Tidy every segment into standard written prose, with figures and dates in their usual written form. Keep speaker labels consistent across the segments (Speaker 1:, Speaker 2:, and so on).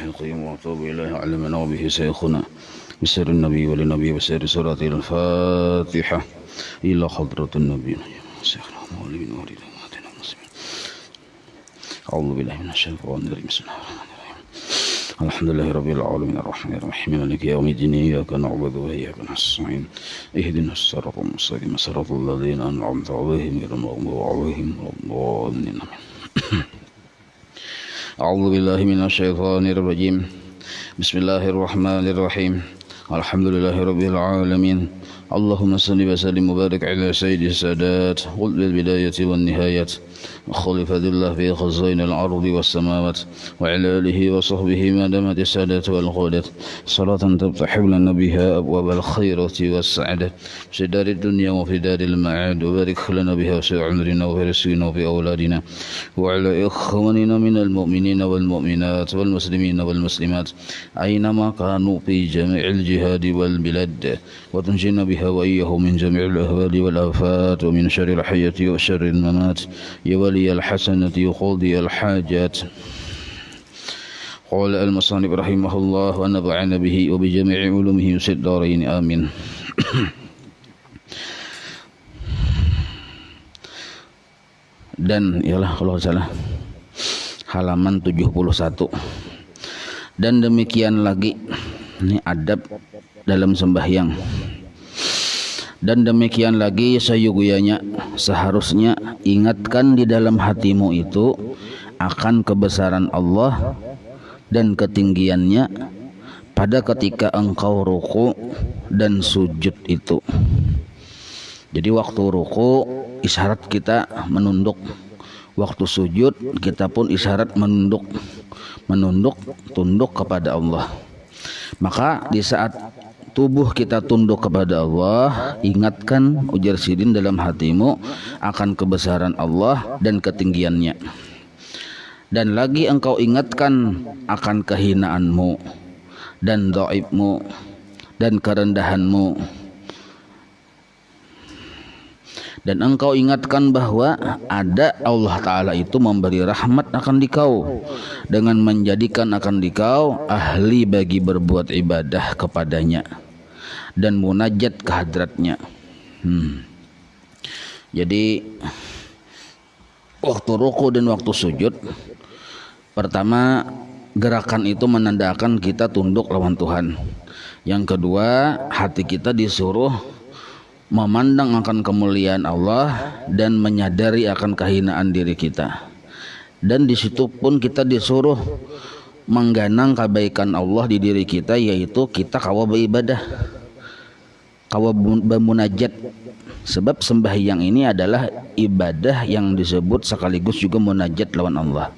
Speaker 1: القيوم وأتوب إليه علمنا به شيخنا بسر النبي وللنبي وسر سورة الفاتحة إلى حضرة النبي شيخنا مولى ولد ومهدنا المسلمين. أعوذ بالله من الشيطان الرجيم. بسم الله الرحمن الرحيم. الحمد لله رب العالمين الرحمن الرحيم مالك يوم الدين إياك نعبد وإياك نستعين اهدنا الصراط المستقيم صراط الذين أنعمت عليهم غير المغضوب عليهم ولا الضالين. أعوذ بالله من الشيطان الرجيم. بسم الله الرحمن الرحيم. الحمد لله رب العالمين. اللهم صل وسلم وبارك على سيد السادات قطب البداية والنهاية وخليفة الله في خزائن الأرض والسماوات وعلى آله وصحبه ما دامت السادات والقادة صلاة تفتح لنا بها أبواب الخيرة والسعادة في دار الدنيا وفي دار المعاد وبارك لنا بها في عمرنا وفي رزقنا وفي أولادنا وعلى إخواننا من المؤمنين والمؤمنات والمسلمين والمسلمات أينما كانوا في جميع الجهاد والبلاد وتنجينا بها وإياه من جميع الأهوال والآفات ومن شر الحياة وشر الممات يا ولي الحسنة يقضي الحاجات. قال المصنف رحمه الله ونفعنا به وبجميع علومه في الدارين آمين. Dan ialah kalau salah halaman 71. Dan demikian lagi ini adab dalam sembahyang. Dan demikian lagi sayuguyanya seharusnya ingatkan di dalam hatimu itu akan kebesaran Allah dan ketinggiannya pada ketika engkau ruku dan sujud itu. Jadi waktu ruku isyarat kita menunduk, waktu sujud kita pun isyarat menunduk tunduk kepada Allah. Maka di saat tubuh kita tunduk kepada Allah, ingatkan ujar sidin dalam hatimu akan kebesaran Allah dan ketinggiannya. Dan lagi engkau ingatkan akan kehinaanmu dan dhaifmu dan kerendahanmu. Dan engkau ingatkan bahwa ada Allah Ta'ala itu memberi rahmat akan dikau dengan menjadikan akan dikau ahli bagi berbuat ibadah kepadanya dan munajat ke hadratnya. Jadi waktu ruku dan waktu sujud, pertama gerakan itu menandakan kita tunduk lawan Tuhan. Yang kedua, hati kita disuruh memandang akan kemuliaan Allah dan menyadari akan kehinaan diri kita. Dan di situ pun kita disuruh mengganang kebaikan Allah di diri kita, yaitu kita kawa beribadah, kawa bermunajat. Sebab sembahyang ini adalah ibadah yang disebut sekaligus juga munajat lawan Allah.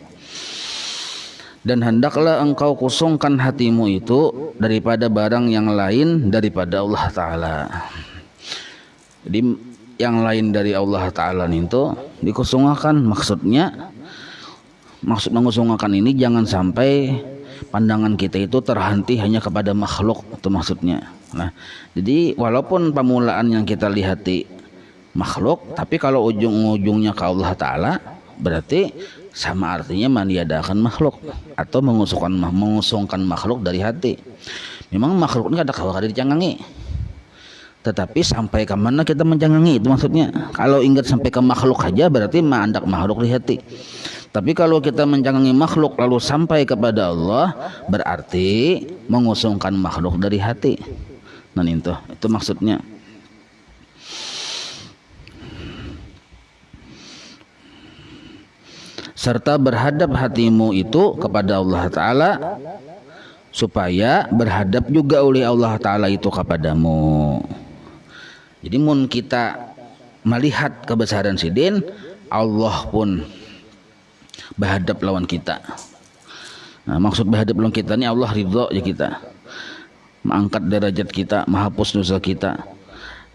Speaker 1: Dan hendaklah engkau kosongkan hatimu itu daripada barang yang lain daripada Allah Ta'ala. Jadi yang lain dari Allah Ta'ala itu dikosongkan. Maksud mengosongkan ini jangan sampai pandangan kita itu terhenti hanya kepada makhluk, itu maksudnya. Nah, jadi walaupun permulaan yang kita lihati makhluk, tapi kalau ujung-ujungnya ke Allah Ta'ala, berarti sama artinya meniadakan makhluk atau mengosongkan makhluk dari hati. Memang makhluk ini ada kawakada dicangangi, tetapi sampai ke mana kita menjangangi, itu maksudnya. Kalau ingat sampai ke makhluk saja berarti mandak makhluk di hati. Tapi kalau kita menjangangi makhluk lalu sampai kepada Allah, berarti mengusungkan makhluk dari hati. Nah itu maksudnya. Serta berhadap hatimu itu kepada Allah Ta'ala, supaya berhadap juga oleh Allah Ta'ala itu kepadamu. Jadi mun kita melihat kebesaran sidin, Allah pun berhadap lawan kita. Nah, maksud berhadap lawan kita ini Allah ridha ya kita, mengangkat derajat kita, menghapus dosa kita.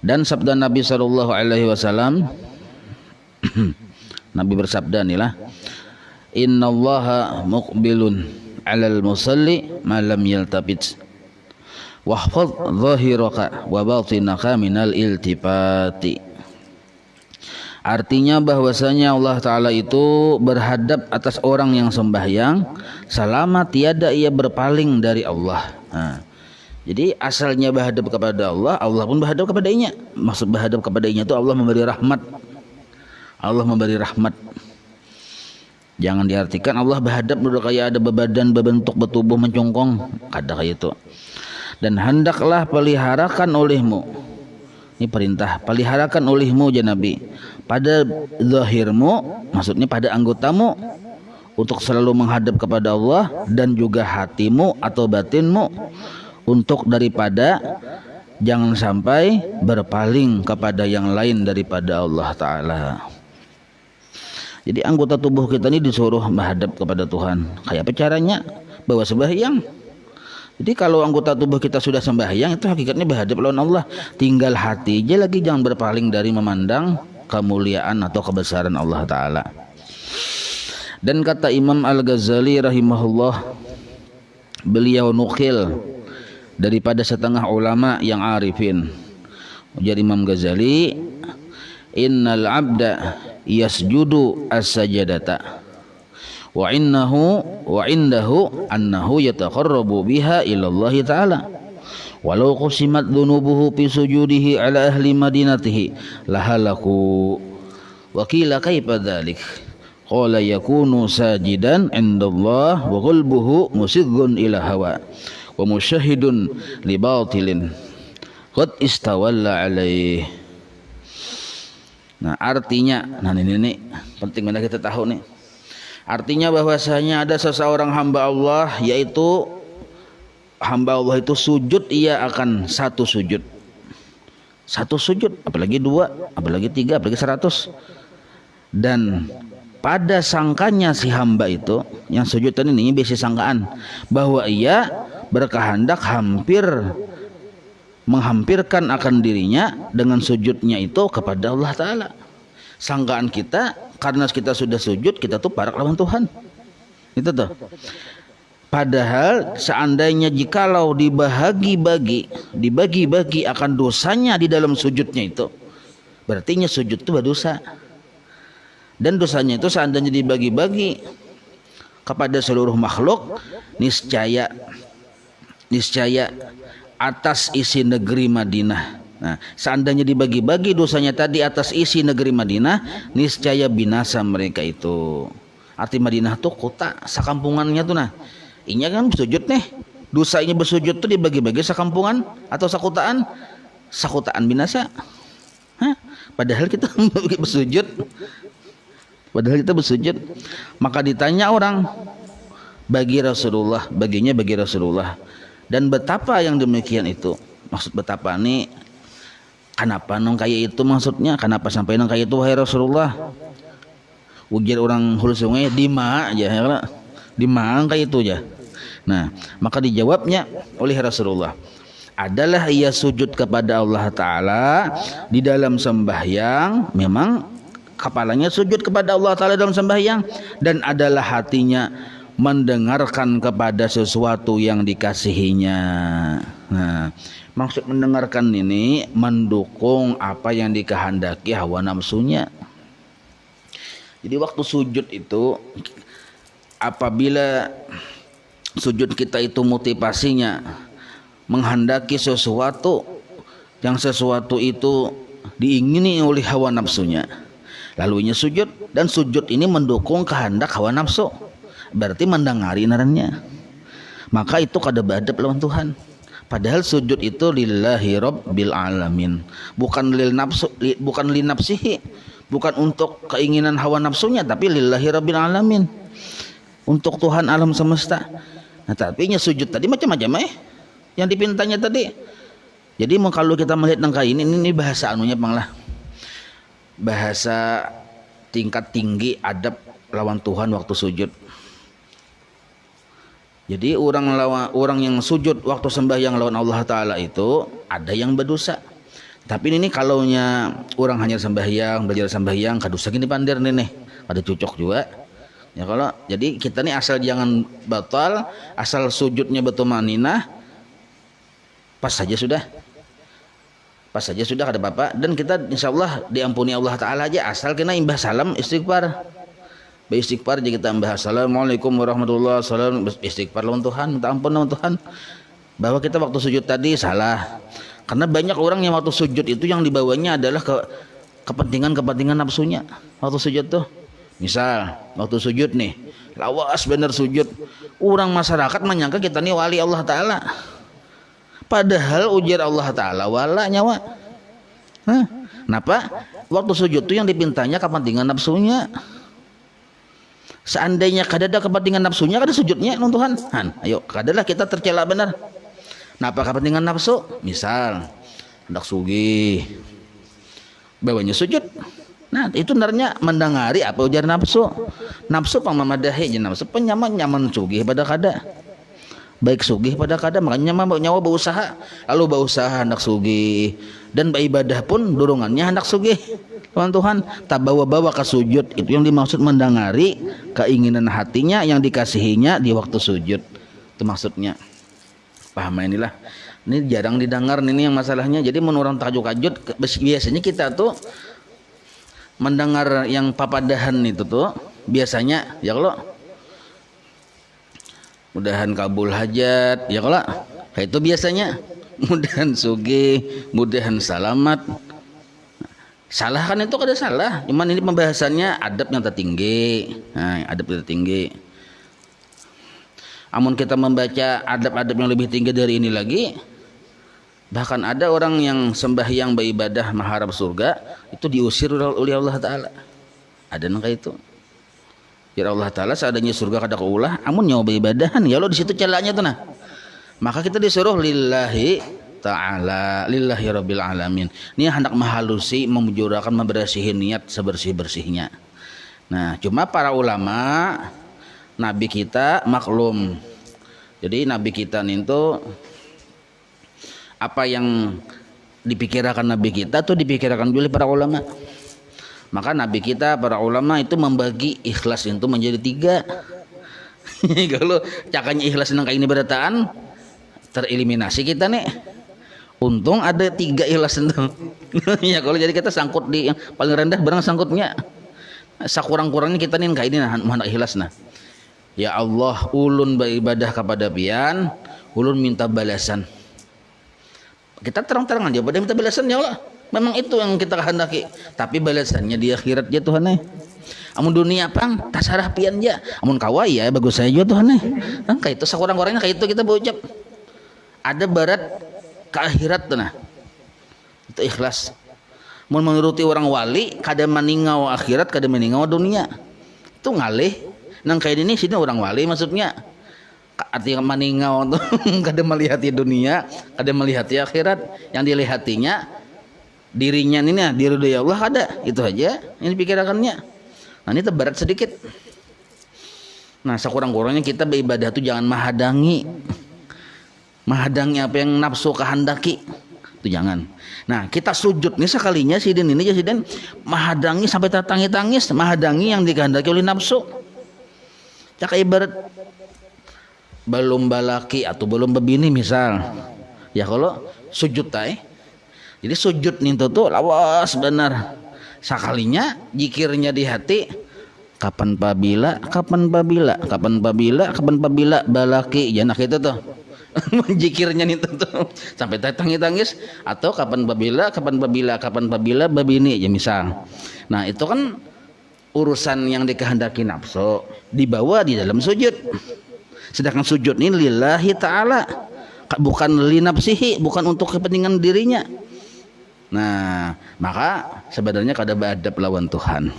Speaker 1: Dan sabda Nabi SAW, Nabi bersabda inilah, innallaha muqbilun alal musalli ma lam yaltabit wahfaz zahiraka wa batinaka minal iltifati. Artinya bahwasanya Allah Ta'ala itu berhadap atas orang yang sembahyang selama tiada ia berpaling dari Allah. Nah, jadi asalnya berhadap kepada Allah, Allah pun berhadap kepadanya. Maksud berhadap kepadanya itu Allah memberi rahmat. Allah memberi rahmat. Jangan diartikan Allah berhadap udah kayak ada bebadan, berbentuk bertubuh mencongkong, kada kayak itu. Dan hendaklah peliharakan olehmu, ini perintah, peliharakan olehmu ya Nabi, pada zahirmu, maksudnya pada anggotamu, untuk selalu menghadap kepada Allah, dan juga hatimu atau batinmu, untuk daripada jangan sampai berpaling kepada yang lain daripada Allah Ta'ala. Jadi anggota tubuh kita ini disuruh menghadap kepada Tuhan. Kayak apa caranya? Bawa sembahyang. Jadi kalau anggota tubuh kita sudah sembahyang, itu hakikatnya berhadap lawan Allah. Tinggal hati aja lagi jangan berpaling dari memandang kemuliaan atau kebesaran Allah Ta'ala. Dan kata Imam Al-Ghazali rahimahullah, beliau nukil daripada setengah ulama yang arifin. Jadi Imam Ghazali, innal abda yasjudu as-sajadata wa indahu annahu yataqarrabu biha ila Allah Ta'ala walau qusimat dhunubuhu fi sujudihi ala ahli madinatihi lahalaku wa qila kaifa dhalik qala yakunu sajidan indallah wa qalbuhu musighun ila hawa wa musyahidun li batilin qad istawalla alaih. Nah artinya, nah ini penting banget kita tahu nih. Artinya bahwasanya ada seseorang hamba Allah, yaitu hamba Allah itu sujud, ia akan satu sujud, apalagi dua, apalagi tiga, apalagi 100. Dan pada sangkanya si hamba itu yang sujud tadi ini biasa sangkaan bahwa ia berkehendak menghampirkan akan dirinya dengan sujudnya itu kepada Allah Ta'ala. Sangkaan kita karena kita sudah sujud, kita tuh parak lawan Tuhan. Itu tuh. Padahal seandainya jikalau dibagi-bagi akan dosanya di dalam sujudnya itu, berarti sujud itu berdosa. Dan dosanya itu seandainya dibagi-bagi kepada seluruh makhluk, niscaya atas isi negeri Madinah. Nah, seandainya dibagi-bagi dosanya tadi atas isi negeri Madinah, niscaya binasa mereka itu. Arti Madinah tuh kota sakampungannya tuh. Nah, inya kan bersujud nih. Dosanya bersujud tuh dibagi-bagi sakampungan atau sakutaan. Sakutaan binasa. Hah? Padahal kita bersujud. Maka ditanya orang, baginya bagi Rasulullah. Dan betapa yang demikian itu, maksud betapa nih, kenapa nong kayak itu maksudnya, kenapa sampai nong kayak itu wahai Rasulullah? Ujar orang hulu sungai di ma aja, ya, di ma kayak itu aja. Nah, maka dijawabnya oleh Rasulullah, adalah ia sujud kepada Allah Ta'ala di dalam sembahyang, memang kepalanya sujud kepada Allah Ta'ala dalam sembahyang, dan adalah hatinya mendengarkan kepada sesuatu yang dikasihinya. Nah, maksud mendengarkan ini mendukung apa yang dikehendaki hawa nafsunya. Jadi waktu sujud itu, apabila sujud kita itu motivasinya menghendaki sesuatu, yang sesuatu itu diingini oleh hawa nafsunya, lalunya sujud, dan sujud ini mendukung kehendak hawa nafsu, berarti mendengari narannya, maka itu kada badab lawan Tuhan. Padahal sujud itu lillahi rabbil alamin, bukan lil nafsu, bukan li nafsihi, bukan untuk keinginan hawa nafsunya, tapi lillahi rabbil alamin, untuk Tuhan alam semesta. Nah, tapi sujud tadi macam-macam yang dipintanya tadi. Jadi kalau kita melihat nangka ini bahasa anunya panglah, bahasa tingkat tinggi adab lawan Tuhan waktu sujud. Jadi orang yang sujud waktu sembahyang lawan Allah Ta'ala itu ada yang berdosa. Tapi ini kalaunya orang hanya sembahyang, belajar sembahyang, kadosa gini pandir nih, ada cocok juga. Ya kalau jadi kita nih asal jangan batal, asal sujudnya bertumaninah, pas saja sudah. pas saja sudah kada apa-apa, dan kita insyaallah diampuni Allah taala aja asal kena imbah salam istighfar. Beristighfar aja kita imbah assalamualaikum warahmatullahi wabarakatuh, istighfar lawan Tuhan, minta ampun lawan Tuhan. Bahwa kita waktu sujud tadi salah. Karena banyak orang yang waktu sujud itu yang dibawanya adalah kepentingan nafsunya. Waktu sujud tuh, misal waktu sujud nih, lawas bener sujud, orang masyarakat menyangka kita nih wali Allah taala. Padahal ujar Allah taala wala nyawa. Kenapa? Waktu sujud tuh yang dipintanya kepentingan nafsunya. Seandainya kada ada kepentingan nafsunya, kada sujudnya nung Tuhan. Ayo, kadalah kita tercela benar. Napa kepentingan nafsu? Misal hendak sugih, bawanya sujud. Nah, itu narnya mendengari apa ujar nafsu. Nafsu pamamadahi, nafsu penyaman sugih pada kada. Baik sugih pada kada, makanya nyawa berusaha, lalu berusaha hendak sugih, dan beribadah pun dorongannya hendak sugih. Tuhan tak bawa-bawa ke sujud, itu yang dimaksud mendengari keinginan hatinya yang dikasihinya di waktu sujud. Itu maksudnya. Paham inilah. Ini jarang didengar ini yang masalahnya. Jadi menurut orang tajuk-tajuk biasanya kita tuh mendengar yang papadahan itu tuh biasanya ya kalau mudahan kabul hajat, ya kalau kayak itu biasanya mudahan sugih, mudahan selamat. Salah kan itu kada salah, cuman ini pembahasannya adab yang tertinggi. Nah, adab yang tertinggi. Amun kita membaca adab-adab yang lebih tinggi dari ini lagi, bahkan ada orang yang sembahyang beribadah mengharap surga itu diusir oleh Allah Taala. Ada nang kayak itu. Ya Allah Ta'ala seadanya surga kada kaulah, amun nyawa beribadahan ya Allah di situ celaknya tuh nah. Maka kita disuruh lillahi ta'ala, lillahi rabbil alamin. Ini hendak menghalusi, memujurakan, membersihin niat sebersih-bersihnya. Nah, cuma para ulama nabi kita maklum. Jadi nabi kita itu apa yang dipikirkan nabi kita tuh dipikirkan oleh para ulama. Maka nabi kita para ulama itu membagi ikhlas itu menjadi 3. Kalau cakanya ikhlas nang kayak ini berataan tereliminasi kita nih. Untung ada 3 ikhlas itu. Ya kalau jadi kita sangkut di yang paling rendah barang sangkutnya. Sakurang-kurangnya kita nih kayak ini nah hendak ikhlas nah. Ya Allah, ulun beribadah kepada pian, ulun minta balasan. Kita terang-terangan dia pada minta balasan ya Allah. Memang itu yang kita kehendaki, tapi balasannya di akhirat ya Tuhan. Amun dunia pang tasarah pian ya. Amun kawai ya bagus saja Tuhan. Kayak itu sakurang-kurangnya kayak itu kita berucap. Ada barat ke akhirat tuh nah. Itu ikhlas. Mun menuruti orang wali kada meningau akhirat, kada meningau dunia. Itu ngalih. Nang kayak ini sini orang wali maksudnya. Artinya meningau tuh kada melihat dunia, kada melihat akhirat. Yang dilihatinya dirinya ini nah diridhoi Allah ada itu aja ini pikirannya. Nah ini terberat sedikit. Nah sekurang-kurangnya kita beribadah itu jangan menghadangi apa yang nafsu kehendaki itu jangan. Nah kita sujud nih sekalinya sidin ini ya sidin menghadangi sampai tertangis-tangis, menghadangi yang dikehendaki oleh nafsu. Cak ibarat belum balaki atau belum bebini misal ya kalau sujud jadi sujud nintu tuh lawas benar. Sekalinya jikirnya di hati kapan pabila balaki janak itu tuh. Jikirnya nintu tuh sampai tangis atau kapan pabila babini ya misal. Nah, itu kan urusan yang dikehendaki nafsu dibawa di dalam sujud. Sedangkan sujud ini lillahi ta'ala, bukan li nafsihi, bukan untuk kepentingan dirinya. Nah, maka sebenarnya kada beadab lawan Tuhan.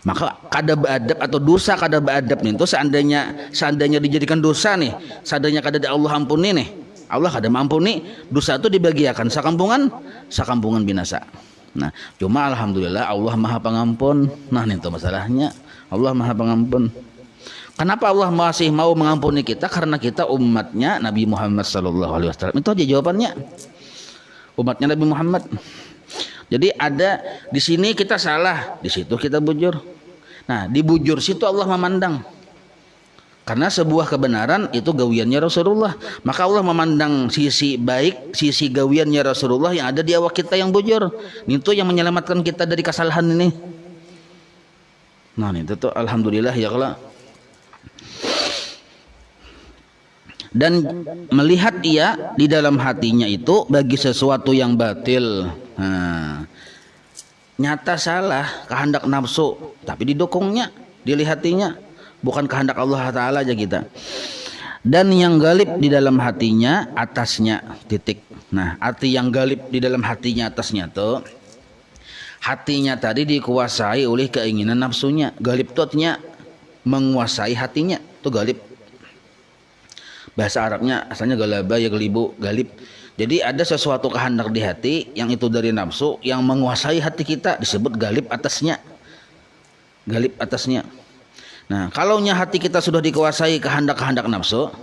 Speaker 1: Maka kada beadab atau dosa kada beadab itu seandainya dijadikan dosa nih, seandainya kada ada Allah ampuni nih. Allah kada mampuni, dosa itu dibagiakan sakampungan binasa. Nah, cuma alhamdulillah Allah Maha Pengampun. Nah, itu masalahnya. Allah Maha Pengampun. Kenapa Allah masih mau mengampuni kita? Karena kita umatnya Nabi Muhammad SAW. Itu aja jawabannya. Umatnya Nabi Muhammad. Jadi ada di sini kita salah, di situ kita bujur. Nah, di bujur situ Allah memandang. Karena sebuah kebenaran itu gawiannya Rasulullah. Maka Allah memandang sisi baik, sisi gawiannya Rasulullah yang ada di awak kita yang bujur. Itu yang menyelamatkan kita dari kesalahan ini. Nah, itu tuh alhamdulillah ya Allah. Dan melihat ia di dalam hatinya itu bagi sesuatu yang batil. Nah, nyata salah, kehendak nafsu, tapi didukungnya, dilihatinya, bukan kehendak Allah Ta'ala aja kita. Dan yang galib di dalam hatinya atasnya, titik. Nah, arti yang galib di dalam hatinya atasnya tuh, hatinya tadi dikuasai oleh keinginan nafsunya. Galib itu artinya menguasai hatinya, itu galib. Bahasa Arabnya asalnya galaba ya gelibu, galib. Jadi ada sesuatu kehendak di hati yang itu dari nafsu yang menguasai hati kita, disebut galib atasnya. Galib atasnya. Nah, kalaunya hati kita sudah dikuasai kehendak-kehendak nafsu,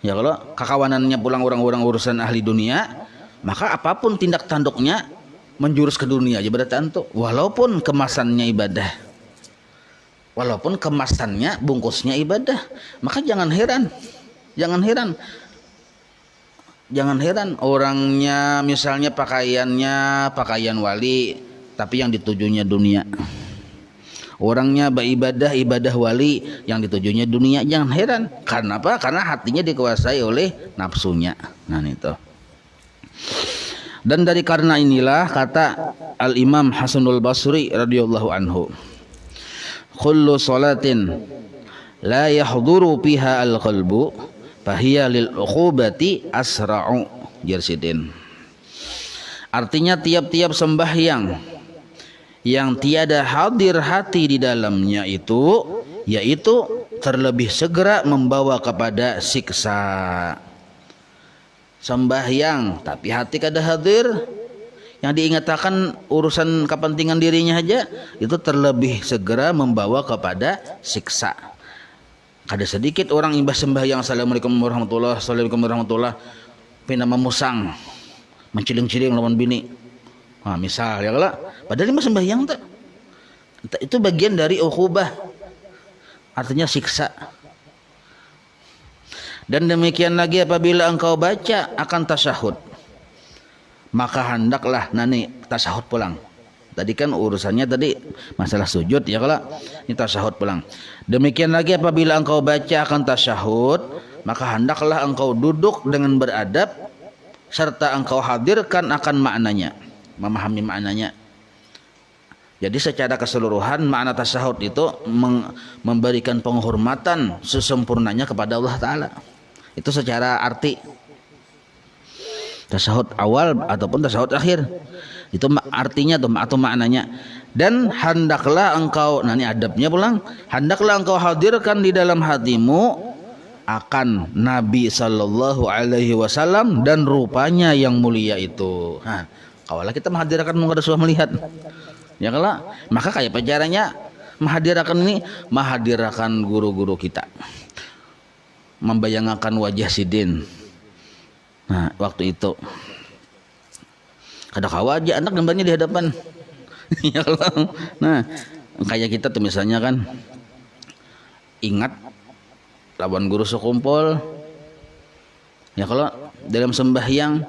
Speaker 1: ya kalau kekawanannya pulang orang-orang urusan ahli dunia, maka apapun tindak tanduknya menjurus ke dunia aja berarti antuk. Walaupun kemasannya ibadah, walaupun kemasannya bungkusnya ibadah, maka jangan heran orangnya misalnya pakaiannya pakaian wali, tapi yang ditujunya dunia. Orangnya ibadah wali, yang ditujunya dunia. Jangan heran. Karena apa? Karena hatinya dikuasai oleh nafsunya. Nah itu. Dan dari karena inilah kata Al Imam Hasanul Basri radhiyallahu anhu, kullu salatin la yahduru fiha al qalbu fahiya lil uqubati asra'u jarsidin. Artinya tiap-tiap sembahyang yang tiada hadir hati di dalamnya itu, yaitu terlebih segera membawa kepada siksa. Sembahyang tapi hati kada hadir, yang diingatkan urusan kepentingan dirinya aja, itu terlebih segera membawa kepada siksa. Ada sedikit orang imbah sembahyang assalamualaikum warahmatullahi wabarakatuh, pina memusang, menciling-ciling lawan bini. Nah, misal ya kalau padahal imbah sembahyang tak, itu bagian dari uqubah, artinya siksa. Dan demikian lagi apabila engkau baca akan tasyahud, maka hendaklah nani tasyahud pulang. Tadi kan urusannya tadi masalah sujud ya kalau ini tasyahud pulang. Demikian lagi apabila engkau baca akan tasyahud, maka hendaklah engkau duduk dengan beradab serta engkau hadirkan akan maknanya, memahami maknanya. Jadi secara keseluruhan makna tasyahud itu memberikan penghormatan sesempurnanya kepada Allah Ta'ala. Itu secara arti tasyahud awal ataupun tasyahud akhir. Itu artinya atau maknanya. Dan hendaklah engkau, nah ini adabnya pulang, hendaklah engkau hadirkan di dalam hatimu akan Nabi sallallahu alaihi wasallam dan rupanya yang mulia itu. Nah, kawalah kita menghadirkan muka Rasulullah melihat. Ya kalau maka kayak caranya menghadirkan ini, menghadirkan guru-guru kita, membayangkan wajah Sidin. Nah, waktu itu ada kawaja anak gambarnya di hadapan. Ya Allah. Nah, kayak kita tuh misalnya kan ingat lawan guru sekumpul. Ya kalau dalam sembahyang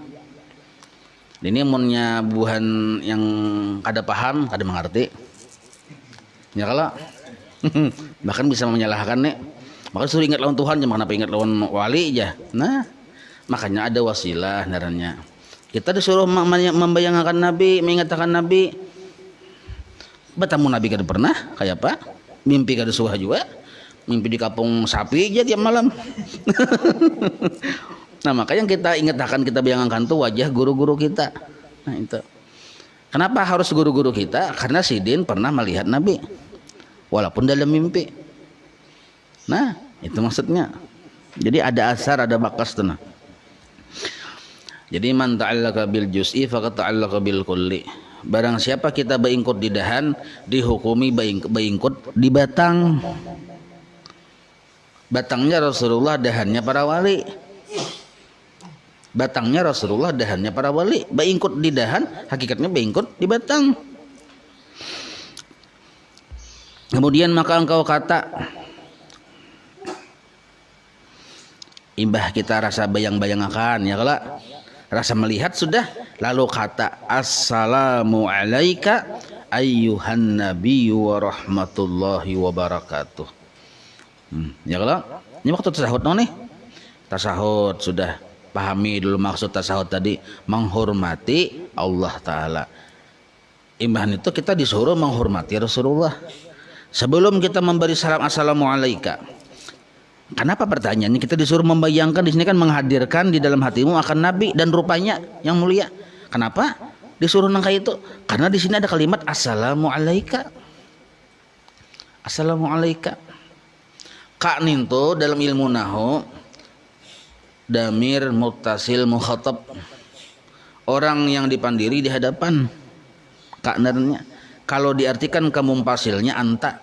Speaker 1: ini munnya buhan yang kada paham, kada mengerti. Ya kalau bahkan bisa menyalahkan nih. Maka suruh ingat lawan Tuhan, jangan kenapa ingat lawan wali aja. Nah, makanya ada wasilah narannya. Kita disuruh membayangkan Nabi, mengatakan Nabi. Bertemu Nabi kada pernah, kayak apa? Mimpi kada suah juga. Mimpi di kampung sapi aja tiap malam. Nah, makanya kita ingatkan, kita bayangkan tuh wajah guru-guru kita. Nah, itu. Kenapa harus guru-guru kita? Karena Sidin pernah melihat Nabi. Walaupun dalam mimpi. Nah, itu maksudnya. Jadi ada asar, ada bakas tenang. Jadi man ta'allaka bil juz'i faqad ta'allaka bil kulli. Barang siapa kita beingkut di dahan, dihukumi beingkut di batang. Batangnya Rasulullah, dahannya para wali. Batangnya Rasulullah, dahannya para wali. Beingkut di dahan, hakikatnya beingkut di batang. Kemudian maka engkau kata, imbah kita rasa bayang-bayang akan ya kalau rasa melihat sudah, lalu kata assalamu alaika ayyuhan nabiyyu wa rahmatullahi wa barakatuh. Ya kalau ini waktu tasahud nih, tasahud sudah pahami dulu maksud tasahud tadi, menghormati Allah Ta'ala. Imbah itu kita disuruh menghormati Rasulullah sebelum kita memberi salam assalamu alaika. Kenapa pertanyaannya kita disuruh membayangkan di sini kan menghadirkan di dalam hatimu akan Nabi dan rupanya yang mulia. Kenapa disuruh nangka itu? Karena di sini ada kalimat assalamu alaika. Assalamu alaika. Kak ninto dalam ilmu nahwu damir muttasil mukhatab. Orang yang dipandiri di hadapan. Kak narnya. Kalau diartikan kamu pasilnya anta.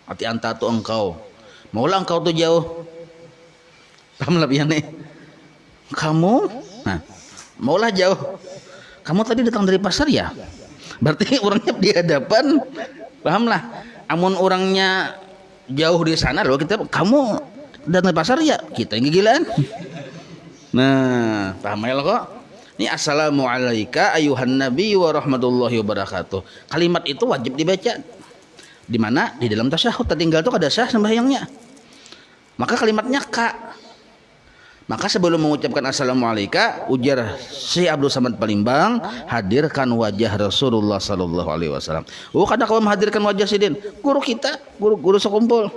Speaker 1: Arti anta itu engkau. Maulah engkau tuh jauh. Paham lebih nih. Kamu, nah, maulah jauh. Kamu tadi datang dari pasar ya? Berarti orangnya di hadapan. Pahamlah. Amun orangnya jauh di sana loh, kita kamu datang dari pasar ya? Kita yang gigilan. Nah, paham ya kok? Ini assalamu alaika ayuhan nabi wa rahmatullahi wa barakatuh. Kalimat itu wajib dibaca. Di mana? Di dalam tasyahud tertinggal itu ada sah sembahyangnya. Maka kalimatnya ka. Maka sebelum mengucapkan assalamu alaika, ujar Syekh Abdul Samad Palimbang, hadirkan wajah Rasulullah sallallahu alaihi wasallam. Oh, kada kau menghadirkan wajah sidin, guru kita, guru sekumpul.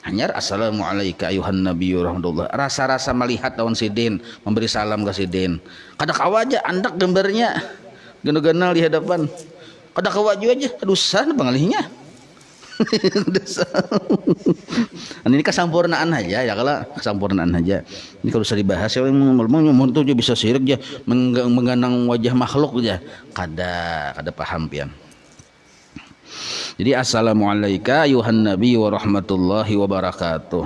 Speaker 1: Hanyar assalamu alaika ayuhan nabiyyu rahmatullah. Rasa-rasa melihat lawan sidin, memberi salam ke sidin. Kada kau aja andak gambarnya. Genal-genal di hadapan. Kada kawaju aja, aduh sana pengalihnya. Ini kesampurnaan aja ya, kalau kesampurnaan aja. Ini kalau usah dibahas ya, memang tuh bisa syirik aja, mengganang wajah makhluk aja. Kada paham pian. Jadi assalamu alaika ayuhan nabi wa rahmatullahi wa barakatuh.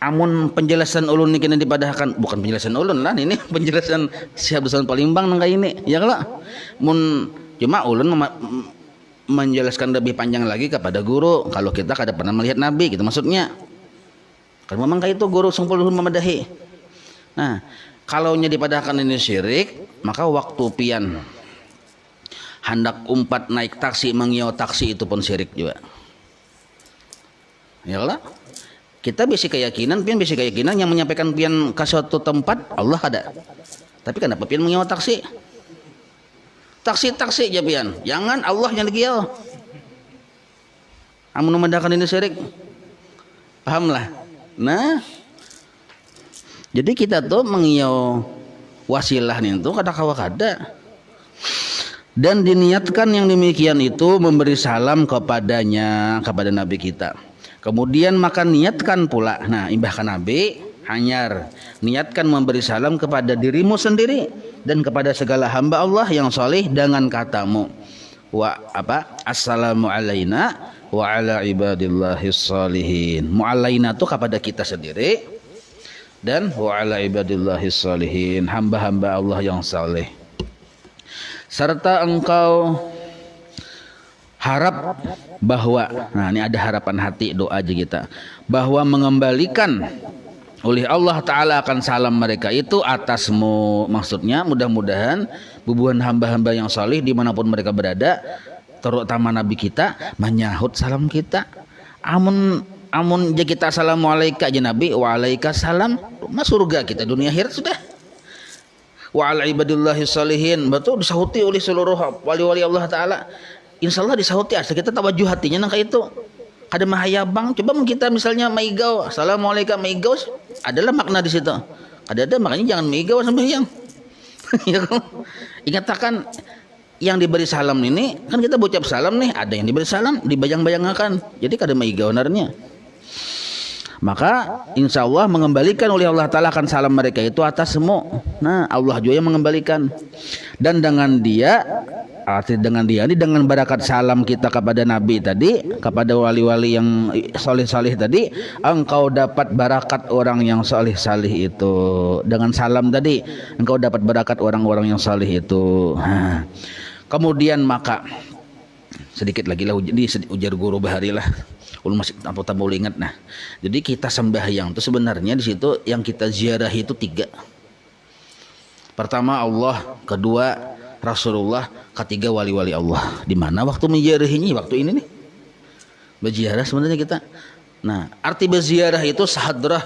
Speaker 1: Amun penjelasan ulun ini kena dipadahkan, bukan penjelasan ulun lah, ini penjelasan Syekh Abdul Palimbang nang ini ya kalau mun cuma ulun menjelaskan lebih panjang lagi kepada guru kalau kita kada pernah melihat Nabi gitu maksudnya. Kan memang kayak itu guru sungpul memadahi. Nah, kalau nya dipadahkan ini syirik, maka waktu pian hendak umpat naik taksi mengiau taksi itu pun syirik juga. Ya lah. Kita bisi keyakinan yang menyampaikan pian ke suatu tempat Allah ada. Tapi kenapa pian mengiau taksi? Taksi aja pian, jangan Allah yang dikiau. Amun memandangkan ini syirik, pahamlah. Nah, jadi kita tuh mengiau wasilah nih tuh kada kawa kada. Dan diniatkan yang demikian itu memberi salam kepadanya, kepada Nabi kita. Kemudian maka niatkan pula, nah imbahkan Nabi hanyar niatkan memberi salam kepada dirimu sendiri dan kepada segala hamba Allah yang saleh dengan katamu assalamu alaina wa ala ibadillahis salihin. Mu'alaina itu kepada kita sendiri dan wa ala ibadillahis salihin, hamba-hamba Allah yang saleh. Serta engkau harap bahwa, nah ini ada harapan hati doa aja kita, bahwa mengembalikan oleh Allah Ta'ala akan salam mereka itu atasmu. Maksudnya mudah-mudahan bubuhan hamba-hamba yang salih dimanapun mereka berada, terutama Nabi kita, menyahut salam kita. Amun aja kita assalamualaikum aja Nabi, waalaikumsalam, mas surga kita dunia akhirat sudah. Wa ala ibadillahi salihin, betul disahuti oleh seluruh wali-wali Allah Ta'ala. Insya Allah disahuti asal kita tawajuh hatinya nang kayak itu. Ada mahayabang, coba kita misalnya maigau, assalamualaikum maigau, adalah makna di situ. Ada makanya jangan maigau sembahyang. Ya kan? Ingatkan yang diberi salam ini, kan kita ucap salam nih, ada yang diberi salam dibayang-bayangkan. Jadi kada maigau narnya. Maka insya Allah mengembalikan oleh Allah Ta'ala akan salam mereka itu atas semua. Nah Allah juga yang mengembalikan. Dan dengan dia, arti dengan dia ini dengan barakat salam kita kepada Nabi tadi, kepada wali-wali yang salih-salih tadi, engkau dapat barakat orang yang salih-salih itu. Dengan salam tadi engkau dapat barakat orang-orang yang salih itu. Nah, kemudian maka sedikit lagi lah ujar guru bahari lah. Ulun masih apa tak boleh ingat. Nah, jadi kita sembahyang itu sebenarnya di situ yang kita ziarahi itu 3. Pertama Allah, kedua Rasulullah, ketiga wali-wali Allah. Di mana waktu menziarahinya? Waktu ini nih. Berziarah sebenarnya kita. Nah, arti berziarah itu sahadrah.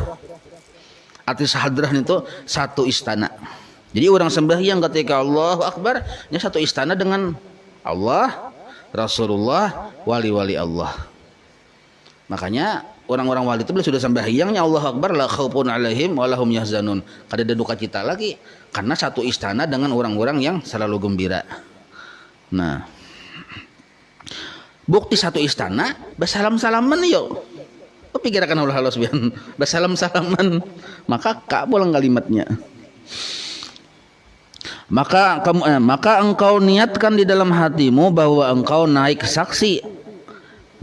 Speaker 1: Arti sahadrah itu satu istana. Jadi orang sembahyang ketika Allahu Akbar, ini satu istana dengan Allah, Rasulullah, wali-wali Allah. Makanya orang-orang wali itu bila sudah sembahyangnya Allahu Akbar, la khaufun alaihim wa lahum yahzanun. Kada ada duka cita lagi karena satu istana dengan orang-orang yang selalu gembira. Nah, bukti satu istana bersalam-salaman yuk. Pikirkan Allah subhanahu bersalam-salaman, maka kabul kalimatnya. Maka engkau niatkan di dalam hatimu bahwa engkau naik saksi.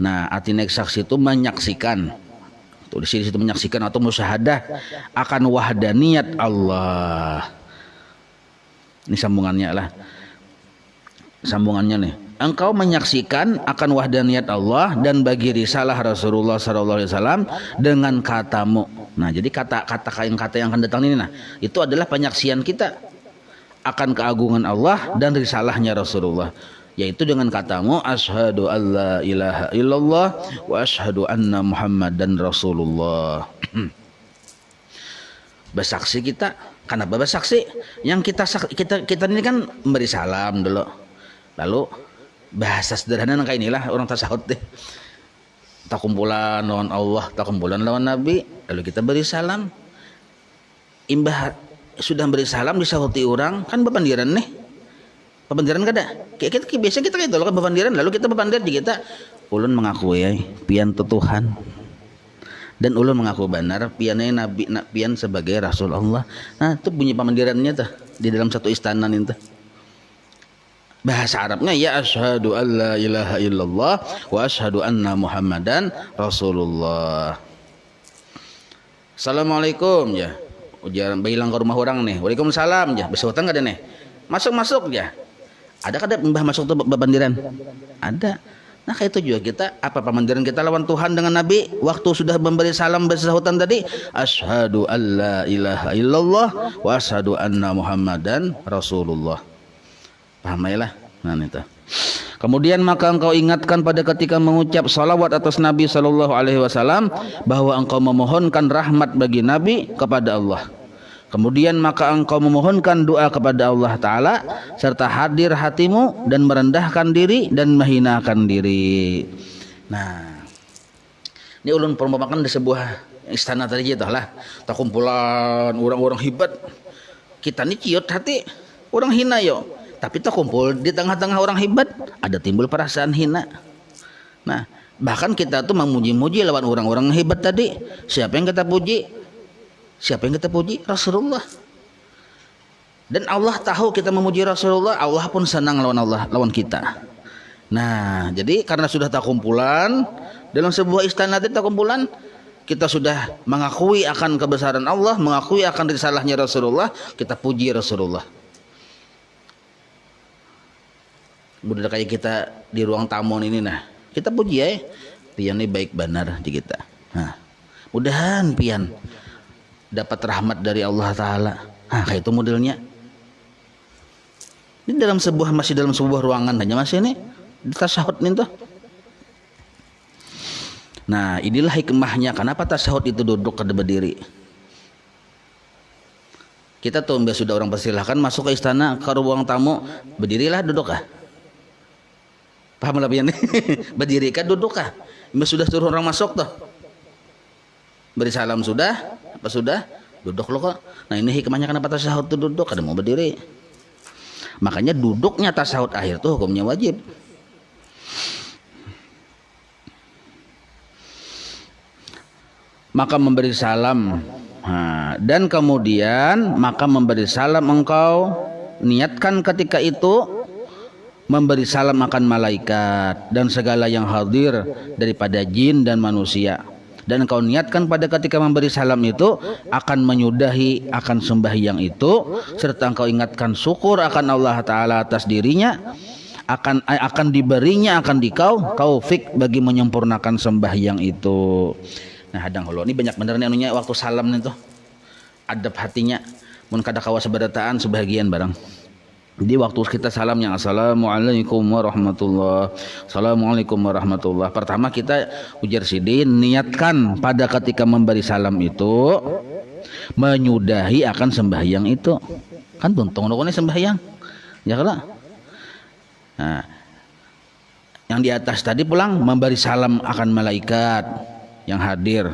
Speaker 1: Nah, arti naik saksi itu menyaksikan. Tuh di situ menyaksikan atau musyahadah akan wahdaniyat Allah. Ini sambungannya lah. Sambungannya nih. Engkau menyaksikan akan wahdaniyat Allah dan bagi risalah Rasulullah SAW dengan katamu. Nah, jadi kata yang akan datang ini, nah, itu adalah penyaksian kita akan keagungan Allah dan risalahnya Rasulullah, yaitu dengan katamu asyhadu alla ilaha illallah wa asyhadu anna muhammadan rasulullah. Bersaksi kita, kenapa bersaksi? Yang kita ini kan memberi salam dulu, lalu bahasa sederhana kayak inilah orang tasawuf deh, tak kumpulan lawan Allah, tak kumpulan lawan Nabi, lalu kita beri salam. Imbah sudah beri salam disahuti orang kan bepandiran nih, bepandiran kada kayak kita biasa kita gitu loh kan bepandiran, lalu kita bepandir di kita ulun mengakui ya pian Tuhan dan ulun mengaku benar piannya nabi pian sebagai rasul Allah. Nah itu bunyi pemandirannya tuh di dalam satu istana itu. Bahasa Arabnya ya asyhadu alla ilaha illallah wa asyhadu anna muhammadan rasulullah. Assalamualaikum ya. Ujar bilang ke rumah orang nih, waalaikumsalam ya, bisa hutang nggak ada nih, masuk ya, ada kada mbah masuk tuh bebandiran, ada. Nah kayak itu juga kita, apa pemandiran kita lawan Tuhan dengan Nabi, waktu sudah memberi salam bersahutan tadi, asyhadu alla ilaha illallah wa asyhadu anna muhammadan rasulullah. Paham ya lah, nah itu. Kemudian maka engkau ingatkan pada ketika mengucap salawat atas Nabi SAW bahwa engkau memohonkan rahmat bagi Nabi kepada Allah. Kemudian maka engkau memohonkan doa kepada Allah Ta'ala serta hadir hatimu dan merendahkan diri dan menghinakan diri. Nah, ini ulun perumpamakan di sebuah istana tadi gitu lah. Tak kumpulan orang-orang hebat. Kita ini ciut hati orang hina yo. Tapi tak kumpul di tengah-tengah orang hebat, ada timbul perasaan hina. Nah, bahkan kita tuh memuji-muji lawan orang-orang hebat tadi. Siapa yang kita puji? Siapa yang kita puji? Rasulullah. Dan Allah tahu kita memuji Rasulullah, Allah pun senang lawan kita. Nah, jadi karena sudah tak kumpulan dalam sebuah istana tak kumpulan, kita sudah mengakui akan kebesaran Allah, mengakui akan risalahnya Rasulullah, kita puji Rasulullah. Udah kayak kita di ruang tamu ini, nah kita puji ya pian ini baik benar di kita. Nah mudahan pian dapat rahmat dari Allah Ta'ala. Nah kayak itu modelnya. Ini masih dalam sebuah ruangan hanya masih ini di tasahud nih tuh. Nah inilah hikmahnya kenapa tasahud itu duduk kada berdiri. Kita tuh mbak sudah orang persilahkan masuk ke istana ke ruang tamu, berdirilah duduk kah? Paham lah pian? Berdiri kah duduk kah? Mbak sudah suruh orang masuk tuh. Beri salam sudah, apa sudah? Duduk lo kok. Nah ini hikmahnya kenapa tasahud itu duduk, kada mau berdiri. Makanya duduknya tasahud akhir tuh hukumnya wajib. Maka memberi salam. Nah, dan kemudian maka memberi salam engkau niatkan ketika itu memberi salam akan malaikat dan segala yang hadir daripada jin dan manusia. Dan kau niatkan pada ketika memberi salam itu akan menyudahi akan sembahyang itu, serta engkau ingatkan syukur akan Allah Ta'ala atas dirinya, akan diberinya akan dikau taufik bagi menyempurnakan sembahyang itu. Nah hadang hulu ini banyak bener nih anunya waktu salam nih tuh adab hatinya mun kada kawa sabarataan sebagian barang. Jadi waktu kita salam yang assalamualaikum warahmatullah, assalamualaikum warahmatullah, pertama kita ujar sidin niatkan pada ketika memberi salam itu menyudahi akan sembahyang itu kan tuntung ini sembahyang ya kalau nah yang di atas tadi pulang memberi salam akan malaikat yang hadir,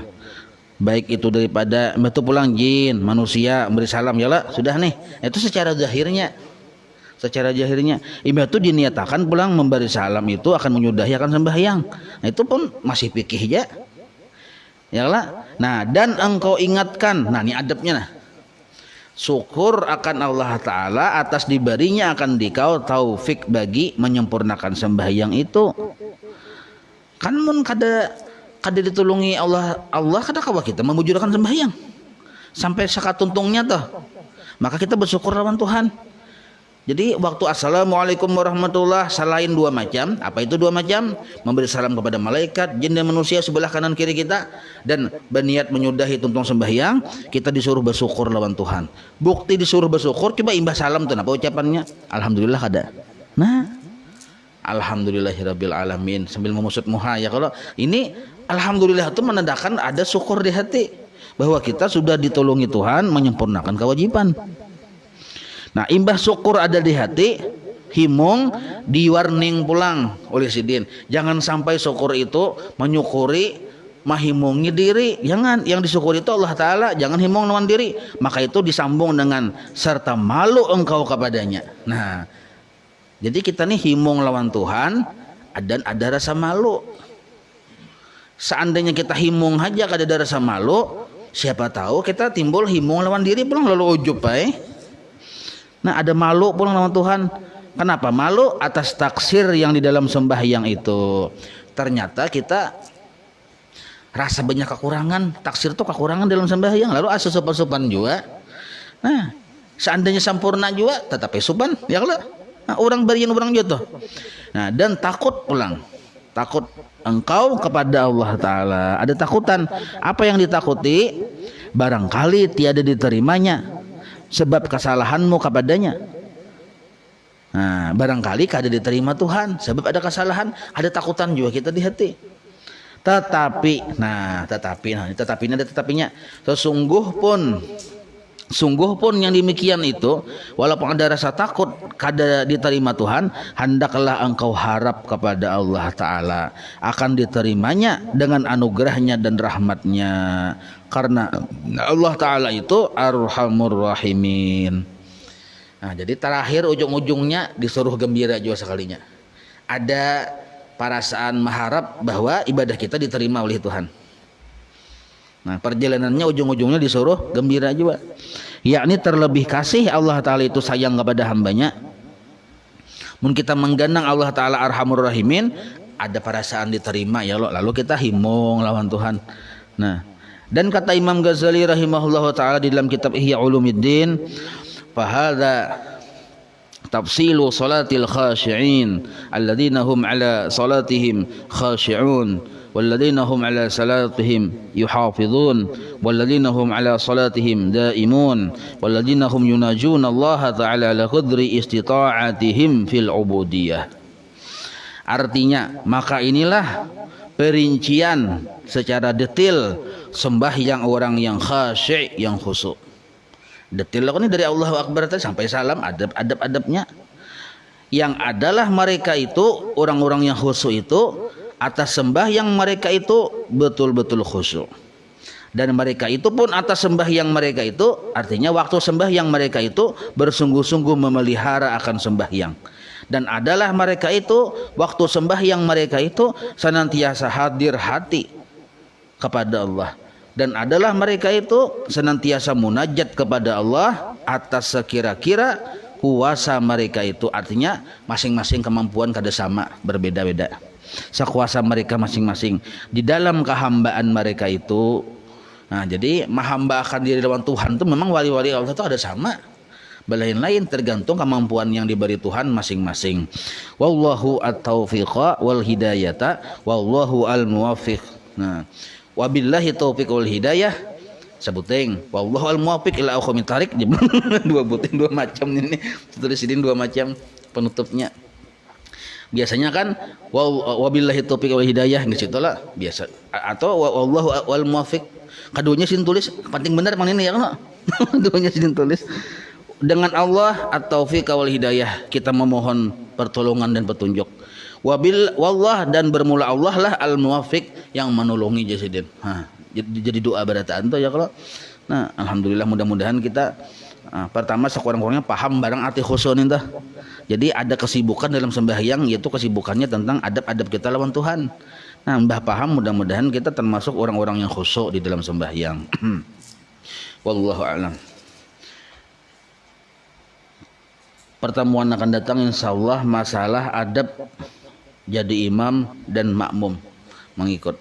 Speaker 1: baik itu daripada betul pulang jin manusia memberi salam ya lah sudah nih itu secara zahirnya ibadah itu diniatakan pulang memberi salam itu akan menyudahi akan sembahyang. Nah itu pun masih fikih ya lah. Nah dan engkau ingatkan, nah ini adabnya nah syukur akan Allah Ta'ala atas diberinya akan dikau taufik bagi menyempurnakan sembahyang itu kan mun kada ditulungi Allah kada kawa kita memujudkan sembahyang sampai sakatuntungnya toh, maka kita bersyukur lawan Tuhan. Jadi waktu assalamualaikum warahmatullah selain dua macam, apa itu dua macam? Memberi salam kepada malaikat, jin dan manusia sebelah kanan kiri kita dan berniat menyudahi tuntung sembahyang, kita disuruh bersyukur lawan Tuhan. Bukti disuruh bersyukur coba imbah salam tuh apa ucapannya? Alhamdulillah kada. Nah, alhamdulillahirabbil alamin sambil memusut muha ya kalau ini alhamdulillah itu menandakan ada syukur di hati bahwa kita sudah ditolongi Tuhan menyempurnakan kewajiban. Nah imbah syukur ada di hati himung di warning pulang oleh sidin jangan sampai syukur itu menyukuri mahimungi diri, jangan, yang disyukuri itu Allah Ta'ala, jangan himung lawan diri, maka itu disambung dengan serta malu engkau kepadanya. Nah jadi kita nih himung lawan Tuhan dan ada rasa malu. Seandainya kita himung aja kada ada rasa malu, siapa tahu kita timbul himung lawan diri pulang lalu ujub Nah ada malu pulang lawan Tuhan. Kenapa malu? Atas taksir yang di dalam sembahyang itu. Ternyata kita rasa banyak kekurangan. Taksir itu kekurangan dalam sembahyang. Lalu asupan juga. Nah seandainya sempurna juga tetapi supan ya kalau nah, orang berian orang jodoh. Nah dan takut pulang. Takut engkau kepada Allah Ta'ala. Ada takutan. Apa yang ditakuti? Barangkali tiada diterimanya sebab kesalahanmu kepadanya. Nah, barangkali kada diterima Tuhan sebab ada kesalahan, ada takutan juga kita di hati. Tetapi ini ada tetapinya. Sungguh pun yang demikian itu, walaupun ada rasa takut kada diterima Tuhan, hendaklah engkau harap kepada Allah Ta'ala akan diterimanya dengan anugerahnya dan rahmatnya, karena Allah Ta'ala itu Arhamur Rahimin. Nah jadi terakhir ujung-ujungnya disuruh gembira juga sekalinya, ada perasaan mengharap bahwa ibadah kita diterima oleh Tuhan. Nah perjalanannya ujung-ujungnya disuruh gembira juga, yakni terlebih kasih Allah Ta'ala itu sayang kepada hambanya. Mun kita menggandang Allah Ta'ala Arhamur Rahimin, ada perasaan diterima ya lalu kita himung lawan Tuhan. Nah dan kata Imam Ghazali rahimahullah ta'ala di dalam kitab Ihya Ulumuddin, fahadha tafsilu salatil khashi'in alladzina hum ala salatihim khashi'un والذين هم على صلاتهم يحافظون والذين هم على صلاتهم دائمون والذين هم يناجون الله تعالى لقدر استطاعتهم في العبودية. Artinya maka inilah perincian secara detail sembahyang orang yang khasyi' yang khusyuk. Detail ini dari Allahu Akbar sampai salam adab-adabnya, yang adalah mereka itu orang-orang yang khusyuk itu atas sembahyang mereka itu betul-betul khusyuk, dan mereka itu pun atas sembahyang mereka itu artinya waktu sembahyang mereka itu bersungguh-sungguh memelihara akan sembahyang, dan adalah mereka itu waktu sembahyang mereka itu senantiasa hadir hati kepada Allah, dan adalah mereka itu senantiasa munajat kepada Allah atas sekira-kira kuasa mereka itu, artinya masing-masing kemampuan kada sama, berbeda-beda sekuasa mereka masing-masing di dalam kehambaan mereka itu. Nah jadi menghamba akan diri lawan Tuhan itu memang wali-wali Allah itu ada sama, Lain-lain tergantung kemampuan yang diberi Tuhan masing-masing. Wallahu at-taufiqa wal hidayata wallahu al-muwaffiq. Nah, wabillahi taufiq wal hidayah sebuting wallahu al-muwaffiq ila aqwamit thariq. Dua macam ini. Tulis ini dua macam penutupnya. Biasanya kan wabillahi taufiq wal hidayah di situ lah biasa, atau wallahu wal muwaffiq. Keduanya sini tulis penting benar mang ini ya kan. Keduanya sini tulis dengan Allah at-taufiq wal hidayah, kita memohon pertolongan dan petunjuk. Wallah dan bermula Allah lah al-muwaffiq yang menolongi jasidin. Jadi doa berataan tuh ya kalau. Nah, alhamdulillah mudah-mudahan kita pertama sekurang-kurangnya paham barang arti khusyuk ini tah. Jadi ada kesibukan dalam sembahyang, yaitu kesibukannya tentang adab-adab kita lawan Tuhan. Nah, mbah paham, mudah-mudahan kita termasuk orang-orang yang khusyuk di dalam sembahyang. Wallahu a'lam. Pertemuan akan datang insyaallah masalah adab jadi imam dan makmum mengikut.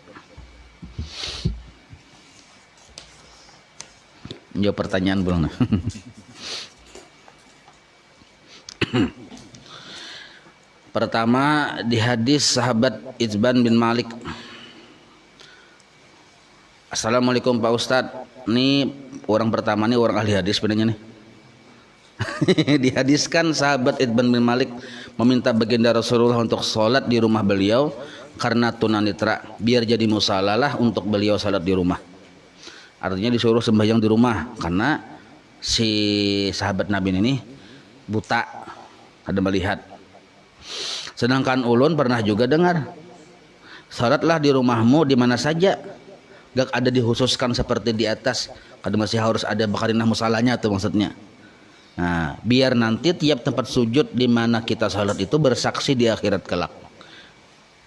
Speaker 1: Jawab pertanyaan belum? Pertama di hadis sahabat Itban bin Malik. Assalamualaikum Pak Ustadz. Ini orang pertama nih, orang ahli hadis sebenarnya nih. Dihadiskan sahabat Itban bin Malik meminta baginda Rasulullah untuk sholat di rumah beliau karena tunanetra, biar jadi musalalah untuk beliau sholat di rumah. Artinya disuruh sembahyang di rumah karena si sahabat Nabi ini buta, ada melihat. Sedangkan ulun pernah juga dengar, salatlah di rumahmu di mana saja, gak ada dikhususkan seperti di atas, kadang masih harus ada bakarinah musalanya tuh maksudnya. Nah, biar nanti tiap tempat sujud di mana kita salat itu bersaksi di akhirat kelak.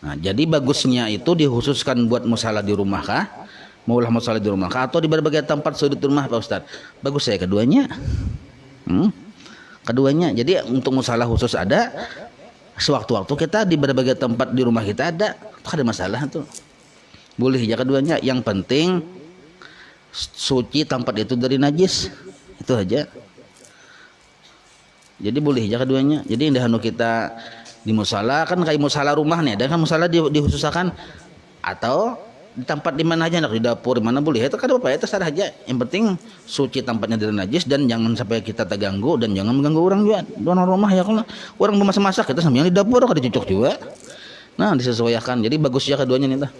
Speaker 1: Nah, jadi bagusnya itu dikhususkan buat musalah di rumah kah? Maulah musalah di rumah kah? Atau di berbagai tempat sudut rumah Pak Ustadz? Bagus saya keduanya. Keduanya. Jadi untuk musalah khusus ada, sewaktu-waktu kita di berbagai tempat di rumah kita ada, tak ada masalah tuh. Boleh ya keduanya. Yang penting suci tempat itu dari najis, itu aja. Jadi boleh ya keduanya. Jadi indah anu kita di musala kan kayak musala rumah nih, dan kan musala dikhususkan atau di tempat di mana aja, di dapur di mana boleh. Itu kan apa ya, terserah aja. Yang penting suci tempatnya dari najis dan jangan sampai kita terganggu dan jangan mengganggu orang juga. Orang rumah ya kalau orang memasak kita sambil di dapur kada cocok juga. Nah, disesuaikan. Jadi bagus ya keduanya nih tah.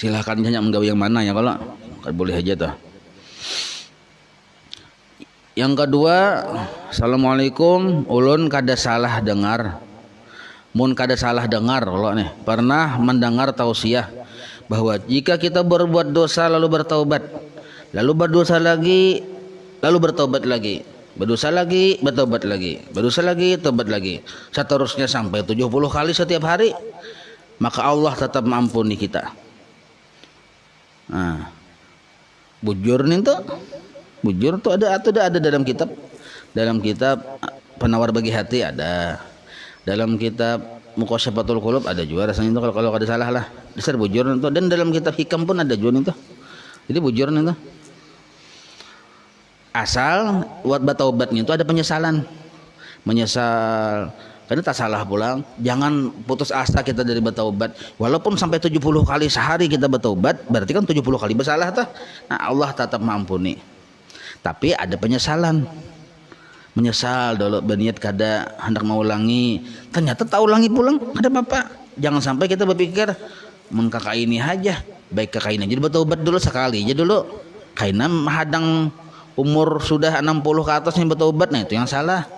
Speaker 1: Silahkan hanya menggawe yang mana ya kalau boleh aja tuh. Yang kedua, assalamualaikum, ulun kada salah dengar. Mun kada salah dengar kalau nih pernah mendengar tausiah bahwa jika kita berbuat dosa lalu bertaubat, lalu berdosa lagi, lalu bertaubat lagi, berdosa lagi, bertaubat lagi, berdosa lagi, taubat lagi, seterusnya sampai 70 kali setiap hari, maka Allah tetap mengampuni kita. Nah, bujur nih tuh, bujur tuh ada dalam kitab penawar bagi hati ada. Dalam kitab Muqasyafatul Qulub ada juga rasanya itu, kalau ada salah lah. Dasar bujur itu, dan dalam kitab Hikam pun ada juga itu. Jadi bujur itu. Asal buat bertaubatnya itu ada penyesalan. Menyesal karena tak salah pulang. Jangan putus asa kita dari bertaubat. Walaupun sampai 70 kali sehari kita bertaubat, berarti kan 70 kali bersalah tah. Nah, Allah tetap mengampuni. Tapi ada penyesalan. Menyesal dulu berniat kada hendak mau ulangi, ternyata tak ulangi pulang, ada apa-apa. Jangan sampai kita berpikir mun kakak ini aja, baik kakak ini jadi bertobat dulu sekali aja dulu. Kaina menghadang umur sudah 60 ke atasnya bertobat, nah itu yang salah.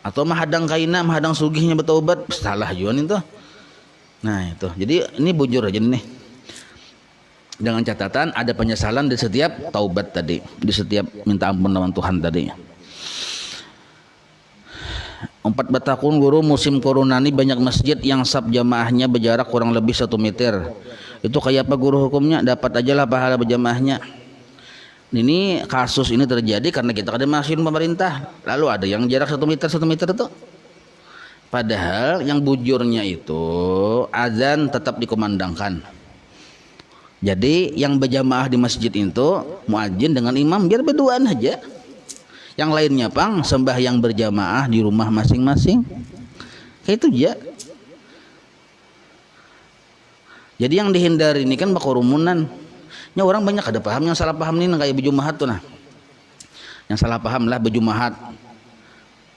Speaker 1: Atau menghadang kaina, menghadang sugihnya bertobat, salah juga itu. Nah itu, jadi ini bujur aja nih. Dengan catatan ada penyesalan di setiap taubat tadi, di setiap minta ampun lawan Tuhan tadi. 4 tahun guru musim corona ini banyak masjid yang saf jamaahnya berjarak kurang lebih 1 meter. Itu kayak apa guru hukumnya? Dapat aja lah pahala berjamaahnya. Ini kasus ini terjadi karena kita ada masjid pemerintah. Lalu ada yang jarak 1 meter itu. Padahal yang bujurnya itu azan tetap dikumandangkan. Jadi yang berjamaah di masjid itu muadzin dengan imam biar berduaan aja. Yang lainnya pang sembahyang berjamaah di rumah masing-masing. Kayak itu ya. Jadi yang dihindari ini kan kerumunan. Nya orang banyak ada paham, yang salah paham nih kayak berjumahat tuh nah. Yang salah paham lah berjumahat.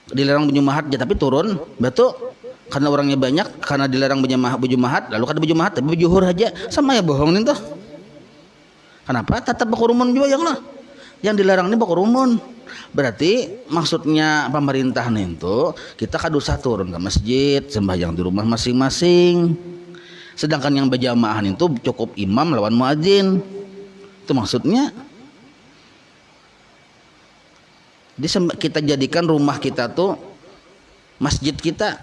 Speaker 1: Dilarang berjumahat ya tapi turun, betul. Karena orangnya banyak, karena dilarang berjumahat, lalu kada berjumahat tapi berjuhur aja. Sama ya bohong nih tuh. Kenapa? Tetap berkerumun juga yang lah. Yang dilarang ini berkerumun. Berarti maksudnya pemerintah nih itu kita kadusah turun ke masjid, sembahyang di rumah masing-masing. Sedangkan yang berjamaah itu cukup imam lawan muadzin. Itu maksudnya. Jadi kita jadikan rumah kita tuh masjid kita.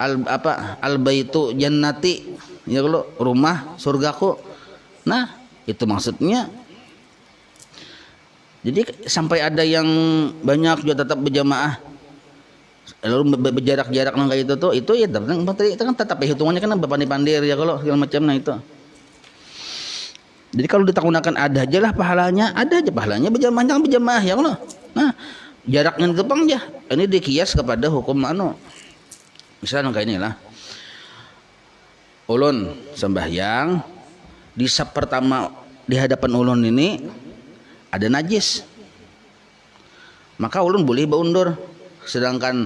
Speaker 1: Al baitu jannati, ya kalau rumah surgaku. Nah, itu maksudnya. Jadi sampai ada yang banyak juga tetap berjamaah lalu berjarak-jarak nang kayak itu ya itu kan tetap hitungannya kan berpandi-pandir ya kalau segala macam nah itu. Jadi kalau ditakunakan ada aja lah pahalanya, ada aja pahalanya berjamaah jangan berjamaah ya Allah. Nah, jaraknya itu pang ya. Ini dikias kepada hukum misalnya kayak inilah. Ulun sembahyang di saf pertama di hadapan ulun ini ada najis. Maka ulun boleh berundur. Sedangkan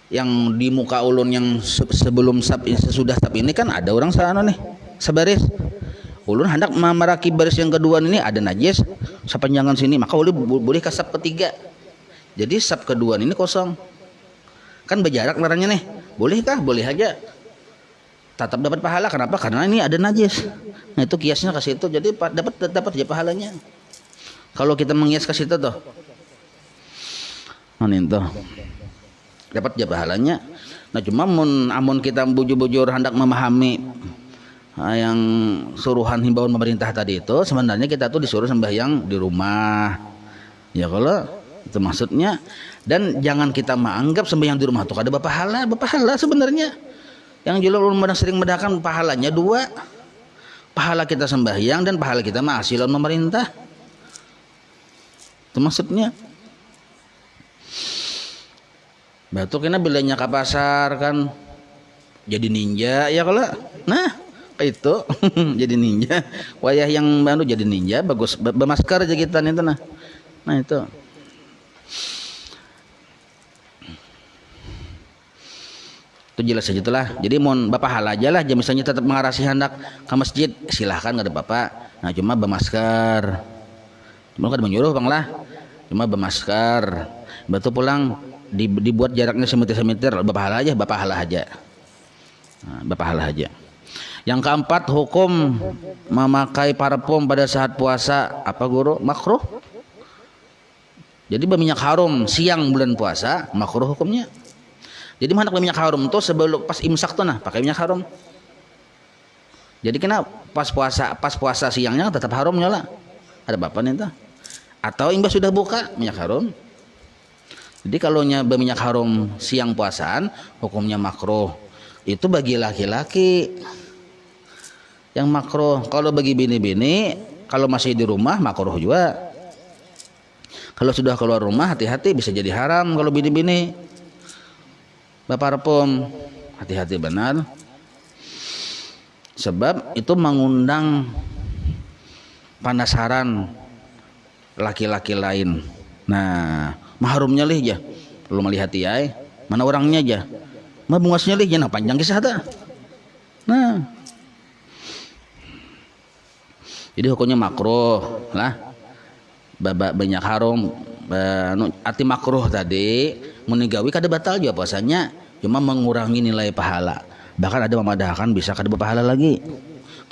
Speaker 1: yang di muka ulun yang sebelum sab sesudah sab ini kan ada orang sana nih sebaris. Ulun hendak memaraki baris yang kedua ini ada najis sepanjangan sini, maka ulun boleh ke sab ketiga. Jadi sab kedua ini kosong. Kan berjarak larangnya nih. Bolehkah? Boleh aja. Tetap dapat pahala. Kenapa? Karena ini ada najis. Nah itu kiasnya ke situ. Jadi dapat aja pahalanya. Kalau kita mengias ke situ tuh. Itu dapat aja pahalanya. Nah cuma amun kita bujur-bujur hendak memahami yang suruhan himbauan pemerintah tadi itu, sebenarnya kita tuh disuruh sembahyang di rumah. Ya kalau itu maksudnya. Dan jangan kita menganggap sembahyang di rumah tuh ada berpahala sebenarnya. Yang julur sering medahkan pahalanya dua. Pahala kita sembahyang dan pahala kita mahasilan pemerintah. Itu maksudnya. Batu kena bilanya ke pasar kan jadi ninja ya kalau. Nah itu jadi ninja. Wayah yang baru jadi ninja bagus bermasker aja kita itu nah. Nah itu. Itu jelas saja itulah. Jadi mohon bapak hal aja lah. Misalnya tetap mengarasi hendak ke masjid silahkan nggak ada bapak. Nah cuma bermasker. Cuma kan menyuruh bang lah. Cuma bermasker. Batu pulang dibuat jaraknya semeter bapak hal aja. Nah, bapak hal aja. Yang keempat hukum memakai parfum pada saat puasa apa guru? Makruh. Jadi berminyak harum siang bulan puasa makruh hukumnya. Jadi mana minyak harum tuh sebelum pas imsak tuh nah pakai minyak harum. Jadi kena pas puasa siangnya tetap harum nyala. Ada bapak nih tuh. Atau imbas sudah buka minyak harum. Jadi kalau berminyak harum siang puasaan hukumnya makruh. Itu bagi laki-laki yang makruh. Kalau bagi bini-bini kalau masih di rumah makruh juga. Kalau sudah keluar rumah hati-hati bisa jadi haram kalau bini-bini. Parfum hati-hati benar. Sebab itu mengundang penasaran laki-laki lain. Nah, mahrumnya lih ya. Lu melihat ya, mana orangnya aja. Mah bungasnya lih jangan panjang kisah ta. Nah. Jadi hukumnya makruh lah. Banyak harum ati makruh tadi menigawi kada batal juga puasanya, cuma mengurangi nilai pahala. Bahkan ada memadahkan bisa kada berpahala lagi.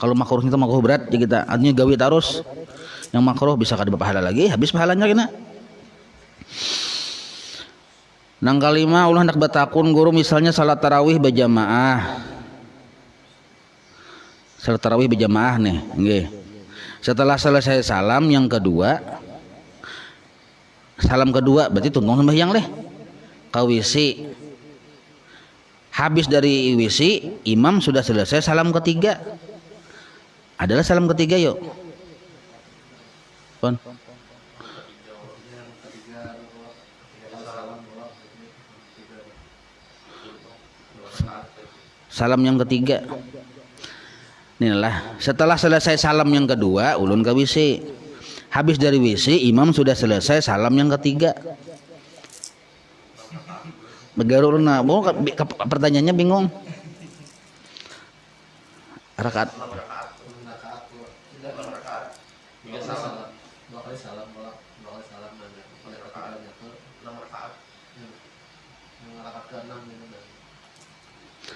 Speaker 1: Kalau makruh itu makruh berat ya kita artinya gawi terus. Yang makruh bisa kada berpahala lagi, habis pahalanya kena. Nang kalima ulah hendak batakun guru misalnya salat tarawih berjamaah. Salat tarawih berjamaah nih, nggih. Setelah selesai salam yang kedua, salam kedua berarti tunggu sembahyang leh. Ka WC. Habis dari WC, imam sudah selesai salam ketiga. Adalah salam ketiga yuk. Pon. salam yang ketiga. Inilah setelah selesai salam yang kedua ulun ke WC. Habis dari WC imam sudah selesai salam yang ketiga. Begaru na, pertanyaannya bingung. Rakaat.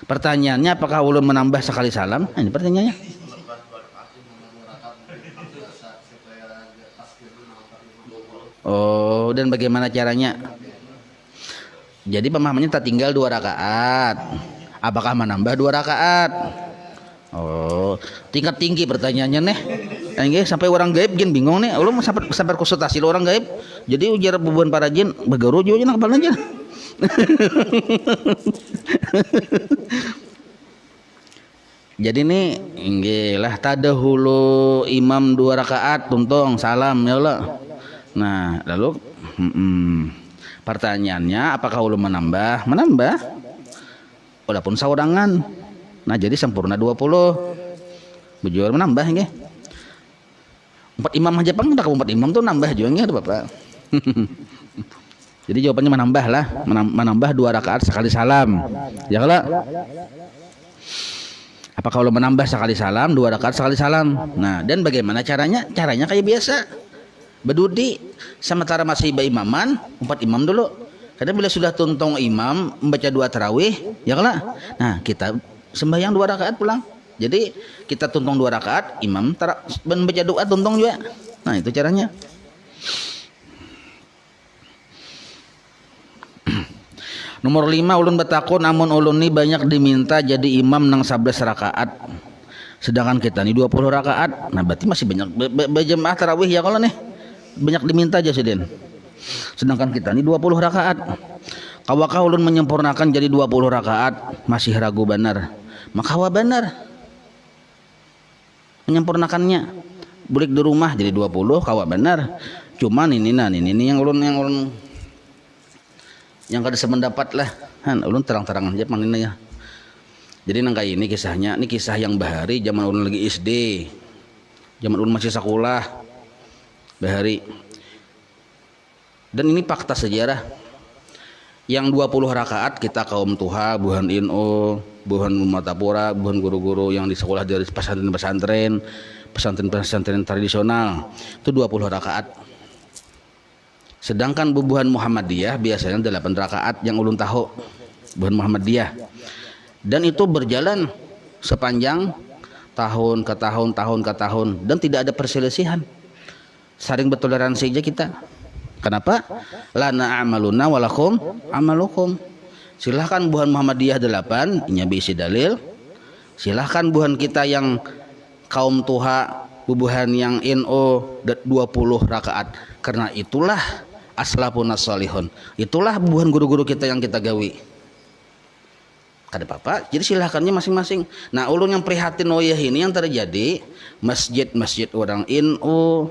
Speaker 1: Pertanyaannya apakah ulun menambah sekali salam? Nah, ini pertanyaannya. Oh, dan bagaimana caranya? Jadi pemahamannya tak tinggal 2 rakaat. Apakah menambah 2 rakaat? Oh, tingkat tinggi pertanyaannya nih. Nggih sampai orang gaib gin bingung nih. Ulun sampai konsultasi orang gaib. Jadi ujar bubuhan para jin begaru juga nak apal aja. Jadi nih nggih lah tadahulu imam 2 rakaat tuntung salam ya Allah. Nah, lalu pertanyaannya apakah ulun menambah? Menambah. Walaupun saurangan. Nah, jadi sempurna 20. Bujur menambah nggih. 4 imam aja pang tak 4 imam tuh nambah juga nggih Bapak. Jadi jawabannya menambah lah, menambah 2 rakaat sekali salam. Ya kalau apa kalau menambah sekali salam 2 rakaat sekali salam. Nah, dan bagaimana caranya? Caranya kayak biasa. Berdudi sementara masih imaman 4 imam dulu. Karena bila sudah tuntung imam membaca 2 tarawih, ya kalau nah kita sembahyang 2 rakaat pulang. Jadi kita tuntung 2 rakaat, imam membaca doa tuntung juga. Nah, itu caranya. Nomor 5 ulun bertakun namun ulun ni banyak diminta jadi imam nang 11 rakaat. Sedangkan kita ni 20 rakaat. Nah, berarti masih banyak berjemaah tarawih ya kalau nih. Banyak diminta aja Sidin. Sedangkan kita ni 20 rakaat. Kawakah ulun menyempurnakan jadi 20 rakaat masih ragu benar. Maka wa benar. Menyempurnakannya. Bulik di rumah jadi 20 kawa benar. Cuman ini yang ulun yang kada sependapat lah. Han ulun terang-terangan aja pan ini ya. Jadi nang kayak ini kisahnya, ini kisah yang bahari zaman ulun lagi SD. Zaman ulun masih sekolah. Bahari. Dan ini fakta sejarah. Yang 20 rakaat kita kaum tuha, buhan ino, buhan matapura, buhan guru-guru yang di sekolah dari pesantren tradisional. Itu 20 rakaat. Sedangkan bubuhan Muhammadiyah biasanya 8 rakaat yang ulun tahu. Bubuhan Muhammadiyah. Dan itu berjalan sepanjang tahun ke tahun dan tidak ada perselisihan. Saling bertoleransi aja kita. Kenapa? Lana amaluna walakum amalukum. Silahkan buhan Muhammadiyah 8 ini bisi dalil. Silahkan buhan kita yang kaum tuha, bubuhan yang NO 20 rakaat. Karena itulah aslafun as-salihun. Itulah bubuhan guru-guru kita yang kita gawi. Kada apa-apa. Jadi silahkannya masing-masing. Nah, ulun yang prihatin oyah ini yang terjadi masjid orang NO,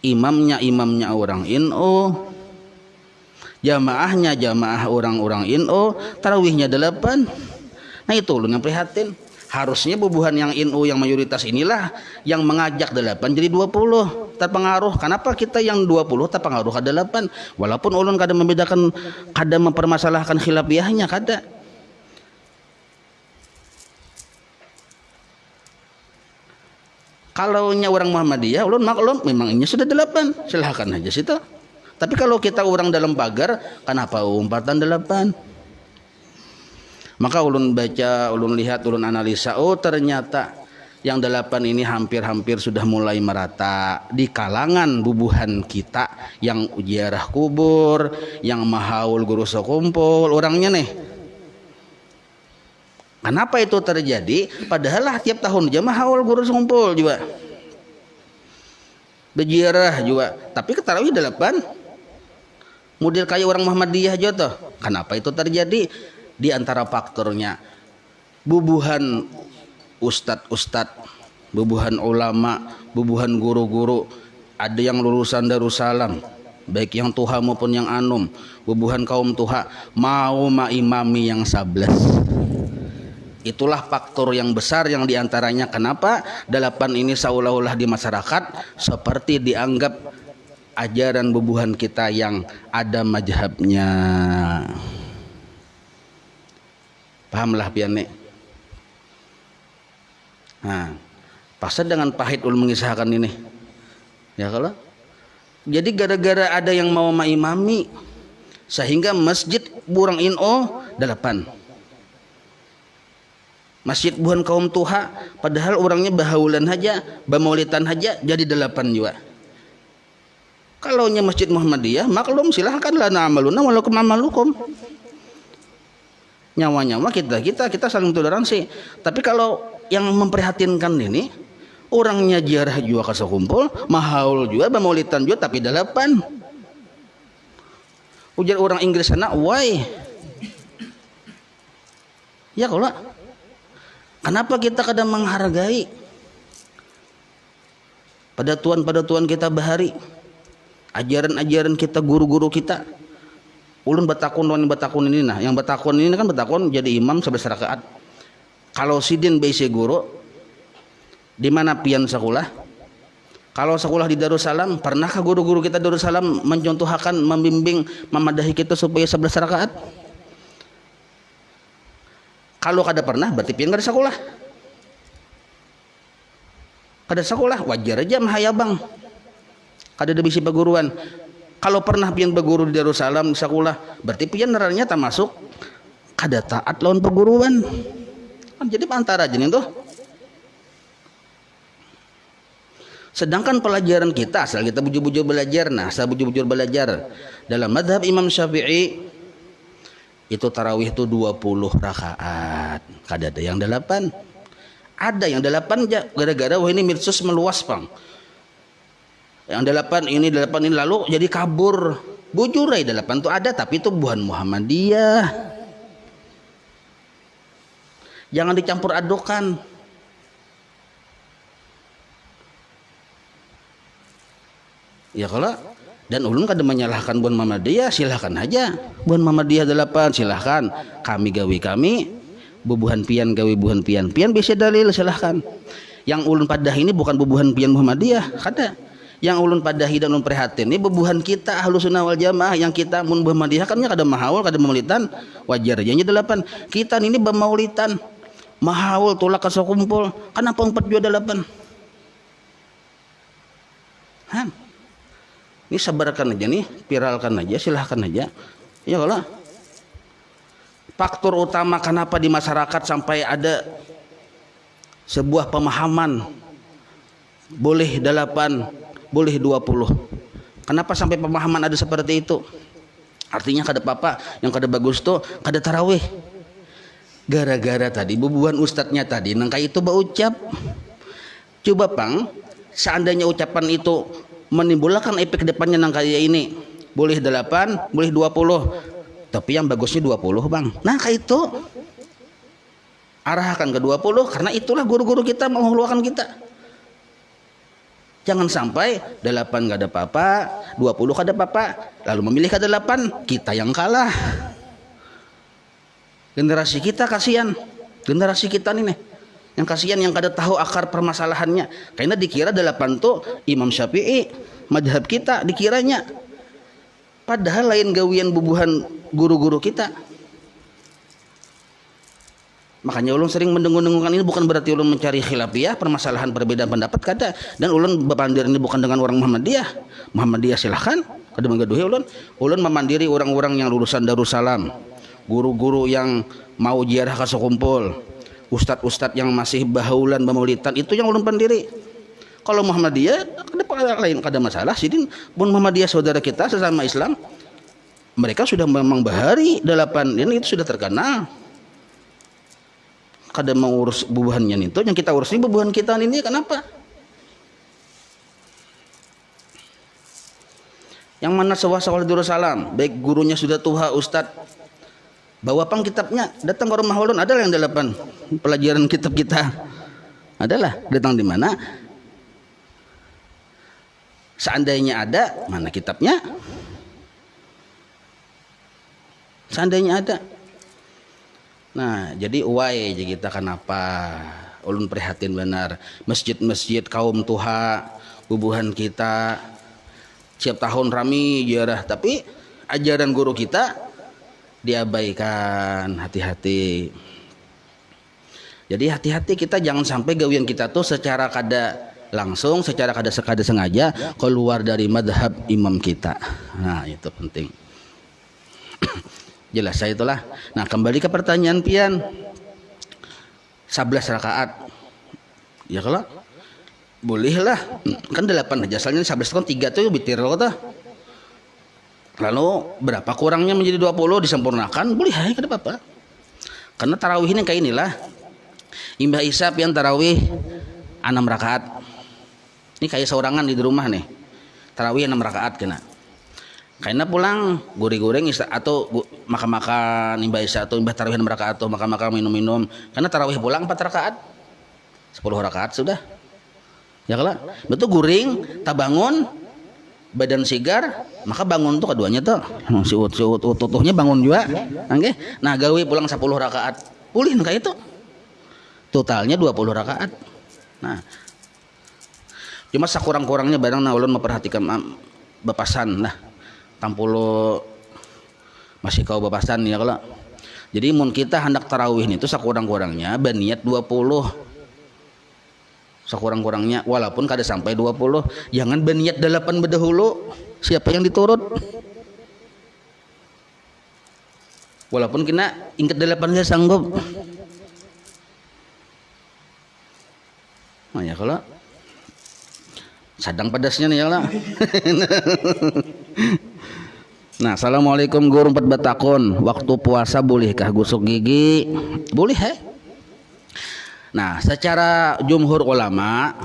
Speaker 1: imamnya orang NO, jamaahnya jamaah orang-orang NO, tarawihnya 8. Nah, itu ulun yang prihatin. Harusnya bubuhan yang NU yang mayoritas inilah yang mengajak 8 jadi 20 terpengaruh. Kenapa kita yang 20 terpengaruh ke 8? Walaupun ulun kada membedakan, kada mempermasalahkan khilafiyahnya, kada. Kalau nya orang Muhammadiyah ulun maklum memang ini sudah 8, silahkan aja situ. Tapi kalau kita orang dalam pagar, kenapa umpatan 8? Maka ulun baca, ulun lihat, ulun analisa, oh ternyata yang 8 ini hampir-hampir sudah mulai merata di kalangan bubuhan kita yang ziarah kubur, yang mahaul guru sekumpul, orangnya nih. Kenapa itu terjadi? Padahal lah tiap tahun aja mahaul guru sekumpul juga. Berziarah juga, tapi ke tarawih 8. Model kayak orang Muhammadiyah aja tuh. Kenapa itu terjadi? Di antara faktornya bubuhan ustad-ustad, bubuhan ulama, bubuhan guru-guru, ada yang lulusan Darussalam, baik yang tuha maupun yang anum, bubuhan kaum tuha mau maimami yang 11. Itulah faktor yang besar yang diantaranya kenapa delapan ini seolah-olah di masyarakat seperti dianggap ajaran bubuhan kita yang ada mazhabnya. Pahamlah piane. Nah, pasal dengan pahit ulun mengisahkan ini. Ya kalau jadi gara-gara ada yang mau maimami sehingga masjid burang ino delapan. Masjid buhan kaum tuha, padahal orangnya bahaulan haja, bamaulitan haja, jadi delapan juga. Kalau nya Masjid Muhammadiyah, maklum silahkan lah na'amaluna walakum amalukum. Nyawa-nyawa kita saling toleransi. Tapi kalau yang memprihatinkan ini, orangnya ziarah juga kasih kumpul, mahaul juga, bamaulitan juga, tapi delapan. Ujar orang Inggris sana, why? Ya kalau kenapa kita kadang menghargai pada tuan kita bahari, ajaran-ajaran kita, guru-guru kita. Ulun batakun ini nah, yang batakun ini kan batakun jadi imam 11 rakaat. Kalau sidin baisi guru di mana pian sekolah? Kalau sekolah di Darussalam, pernahkah guru-guru kita Darussalam mencontohkan, membimbing, memadahi kita supaya 11 rakaat? Kalau kada pernah berarti pian kada sekolah. Kada sekolah wajar aja mahayabang. Kada ada bisi perguruan. Kalau pernah pian berguru di Darussalam di sekolah, berarti pian neranya tak masuk kada taat lawan perguruan. Jadi antara aja nih tuh. Sedangkan pelajaran kita asal kita bujur-bujur belajar, nah asal bujur-bujur belajar dalam madhab Imam Syafi'i itu tarawih itu 20 rakaat. Kada ada yang 8. Ada yang 8 aja gara-gara wah ini mirsus meluas pang. Yang 8 ini lalu jadi kabur. Bujur 8 itu ada tapi itu bukan Muhammadiyah. Jangan dicampur adukan. Ya kalau dan ulun kada menyalahkan buan Muhammadiyah, silahkan aja. Buan Muhammadiyah 8 silahkan. Kami gawe kami, bubuhan pian gawe bubuhan pian. Pian bisa dalil silahkan. Yang ulun padah ini bukan bubuhan pian Muhammadiyah, kada. Yang ulun padahi dan ulun prihatin ini bubuhan kita Ahlus Sunnah wal Jamaah yang kita mun Muhammadiyah kan kada mahaul, kada maulidan, wajar aja 8. Kita ini bemaulidan, mahaul tolak kasih kumpul. Kenapa 4 juga 8? Han. Ini sabarkan aja nih, viralkan aja, silahkan aja. Ya kalau faktor utama kenapa di masyarakat sampai ada sebuah pemahaman boleh 8, boleh 20. Kenapa sampai pemahaman ada seperti itu? Artinya kada apa-apa, yang kada bagus tuh kada tarawih. Gara-gara tadi bubuhan ustadznya tadi nangka itu berucap. Coba pang, seandainya ucapan itu menimbulkan efek depannya nang kayak ini boleh 8 boleh 20 tapi yang bagusnya 20 bang. Nah kayak itu arahkan ke 20 karena itulah guru-guru kita menghulukan kita. Jangan sampai 8 gak ada apa-apa 20 gak ada apa-apa lalu memilih ke 8 kita yang kalah. Generasi kita kasihan, generasi kita nih yang kasihan yang kada tahu akar permasalahannya karena dikira 8 tuh Imam Syafi'i madhab kita dikiranya, padahal lain gawian bubuhan guru-guru kita. Makanya ulun sering mendengung-dengungkan ini bukan berarti ulun mencari khilafiyah permasalahan perbedaan pendapat kada, dan ulun berpandir ini bukan dengan orang Muhammadiyah silahkan kada menggaduhi ulun memandiri orang-orang yang lulusan Darussalam, guru-guru yang mau ziarah kasih kumpul, ustadz-ustadz yang masih bahaulan bamaulitan, itu yang ulun pandiri. Kalau Muhammadiyah lain kada masalah. Sidin pun Muhammadiyah saudara kita sesama Islam, mereka sudah memang bahari 8 ini itu sudah terkenal. Kada mau urus bubuhannya itu, yang kita urus ini bubuhan kita ini kenapa? Yang mana sekolah Darussalam, baik gurunya sudah tua ustadz, bawa pang kitabnya, datang ke rumah ulun, adalah yang 8 pelajaran kitab kita. Adalah datang di mana? Seandainya ada, mana kitabnya? Seandainya ada. Nah, jadi uai jadi kita kenapa ulun prihatin benar masjid-masjid kaum tuha bubuhan kita setiap tahun rami jarah tapi ajaran guru kita diabaikan. Hati-hati. Jadi hati-hati kita jangan sampai gawian kita tuh secara kada langsung, secara kada sengaja keluar dari madhab imam kita. Nah itu penting. Jelas saya itulah. Nah kembali ke pertanyaan pian 11 rakaat. Ya kalau bolehlah kan 8 aja asalnya 11 kan 3 tuh bitir kata. Lalu berapa kurangnya menjadi 20 disempurnakan boleh hai kada apa-apa. Karena tarawih ini kayak inilah. Imbah Isa pian tarawih 6 rakaat. Ini kayak seorangan di rumah nih. Tarawih 6 rakaat kena. Karena pulang goreng-goreng atau makan-makan imbah Isa atau imbah tarawih 6 rakaat atau makan-makan minum-minum. Karena tarawih pulang 4 rakaat. 10 rakaat sudah. Ya kalau betul guring, tak bangun, badan sigar, maka bangun tuh keduanya tuh. Si utuhnya bangun juga. Okay? Nah gawe pulang 10 rakaat. Pulih kayak itu. Totalnya 20 rakaat. Nah, cuma sakurang-kurangnya barang nah ulun memperhatikan bapasan lah. Tampulo masih kau bapasan ya kalau. Jadi mun kita hendak tarawih itu sakurang-kurangnya berniat 20. Sakurang-kurangnya walaupun kada sampai 20, jangan berniat 8 berdahulu. Siapa yang diturut? Walaupun kena ingat 8 saya sanggup. Nah ya kalau sadang pedasnya nih ya lah. Nah, assalamualaikum guru 4 batakon. Waktu puasa bolehkah gosok gigi? Boleh Nah, secara jumhur ulama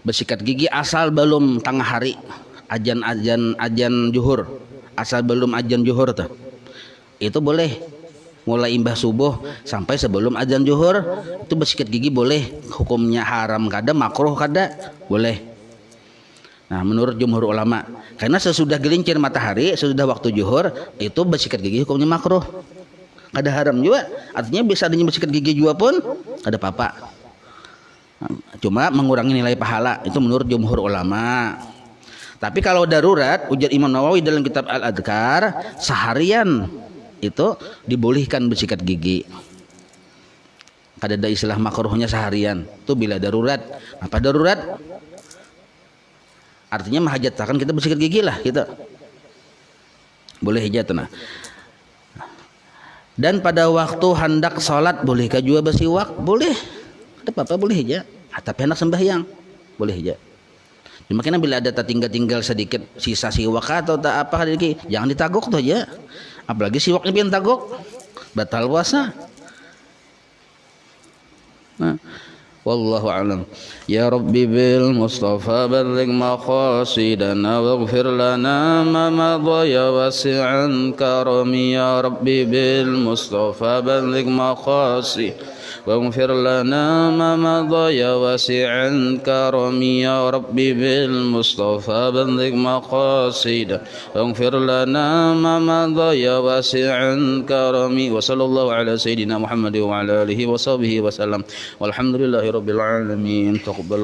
Speaker 1: bersikat gigi asal belum tengah hari ajan juhur, asal belum ajan juhur tuh. Itu boleh. Mulai imbah subuh sampai sebelum azan zuhur itu bersikat gigi boleh. Hukumnya haram kada, makruh kada, boleh. Nah menurut jumhur ulama, karena sesudah gelincir matahari, sesudah waktu zuhur itu bersikat gigi hukumnya makruh, kada haram juga. Artinya bisa adanya bersikat gigi juga pun kada apa-apa, cuma mengurangi nilai pahala. Itu menurut jumhur ulama. Tapi kalau darurat, ujar Imam Nawawi dalam kitab Al-Adhkar, seharian itu dibolehkan bersikat gigi. Kada ada istilah makruhnya seharian. Itu bila darurat. Apa darurat? Artinya menghajatkan kita bersikat gigi lah kita. Boleh aja tuh nah. Dan pada waktu hendak sholat bolehkah juga bersiwak? Boleh. Ada apa-apa boleh aja. Tapi hendak sembahyang boleh aja. Cuma kena bila ada tertinggal sedikit sisa siwak atau tak apa jangan ditagok tuh aja. Apalagi siwaknya pian tagok batal puasa. Nah, wallahu a'lam. Ya Rabbi bil Mustafa balligh maqasidana waghfir lana ma madha ya wasi'an karami. Ya Rabbi bil Mustafa balligh maqasidana واغفر لنا ما مضى يا واسع الكرم يا ربي بالمصطفى بلغ مقاصده واغفر لنا ما مضى يا واسع الكرم وصلى الله على سيدنا محمد وعلى آله وصحبه وسلم والحمد لله رب العالمين. تقبل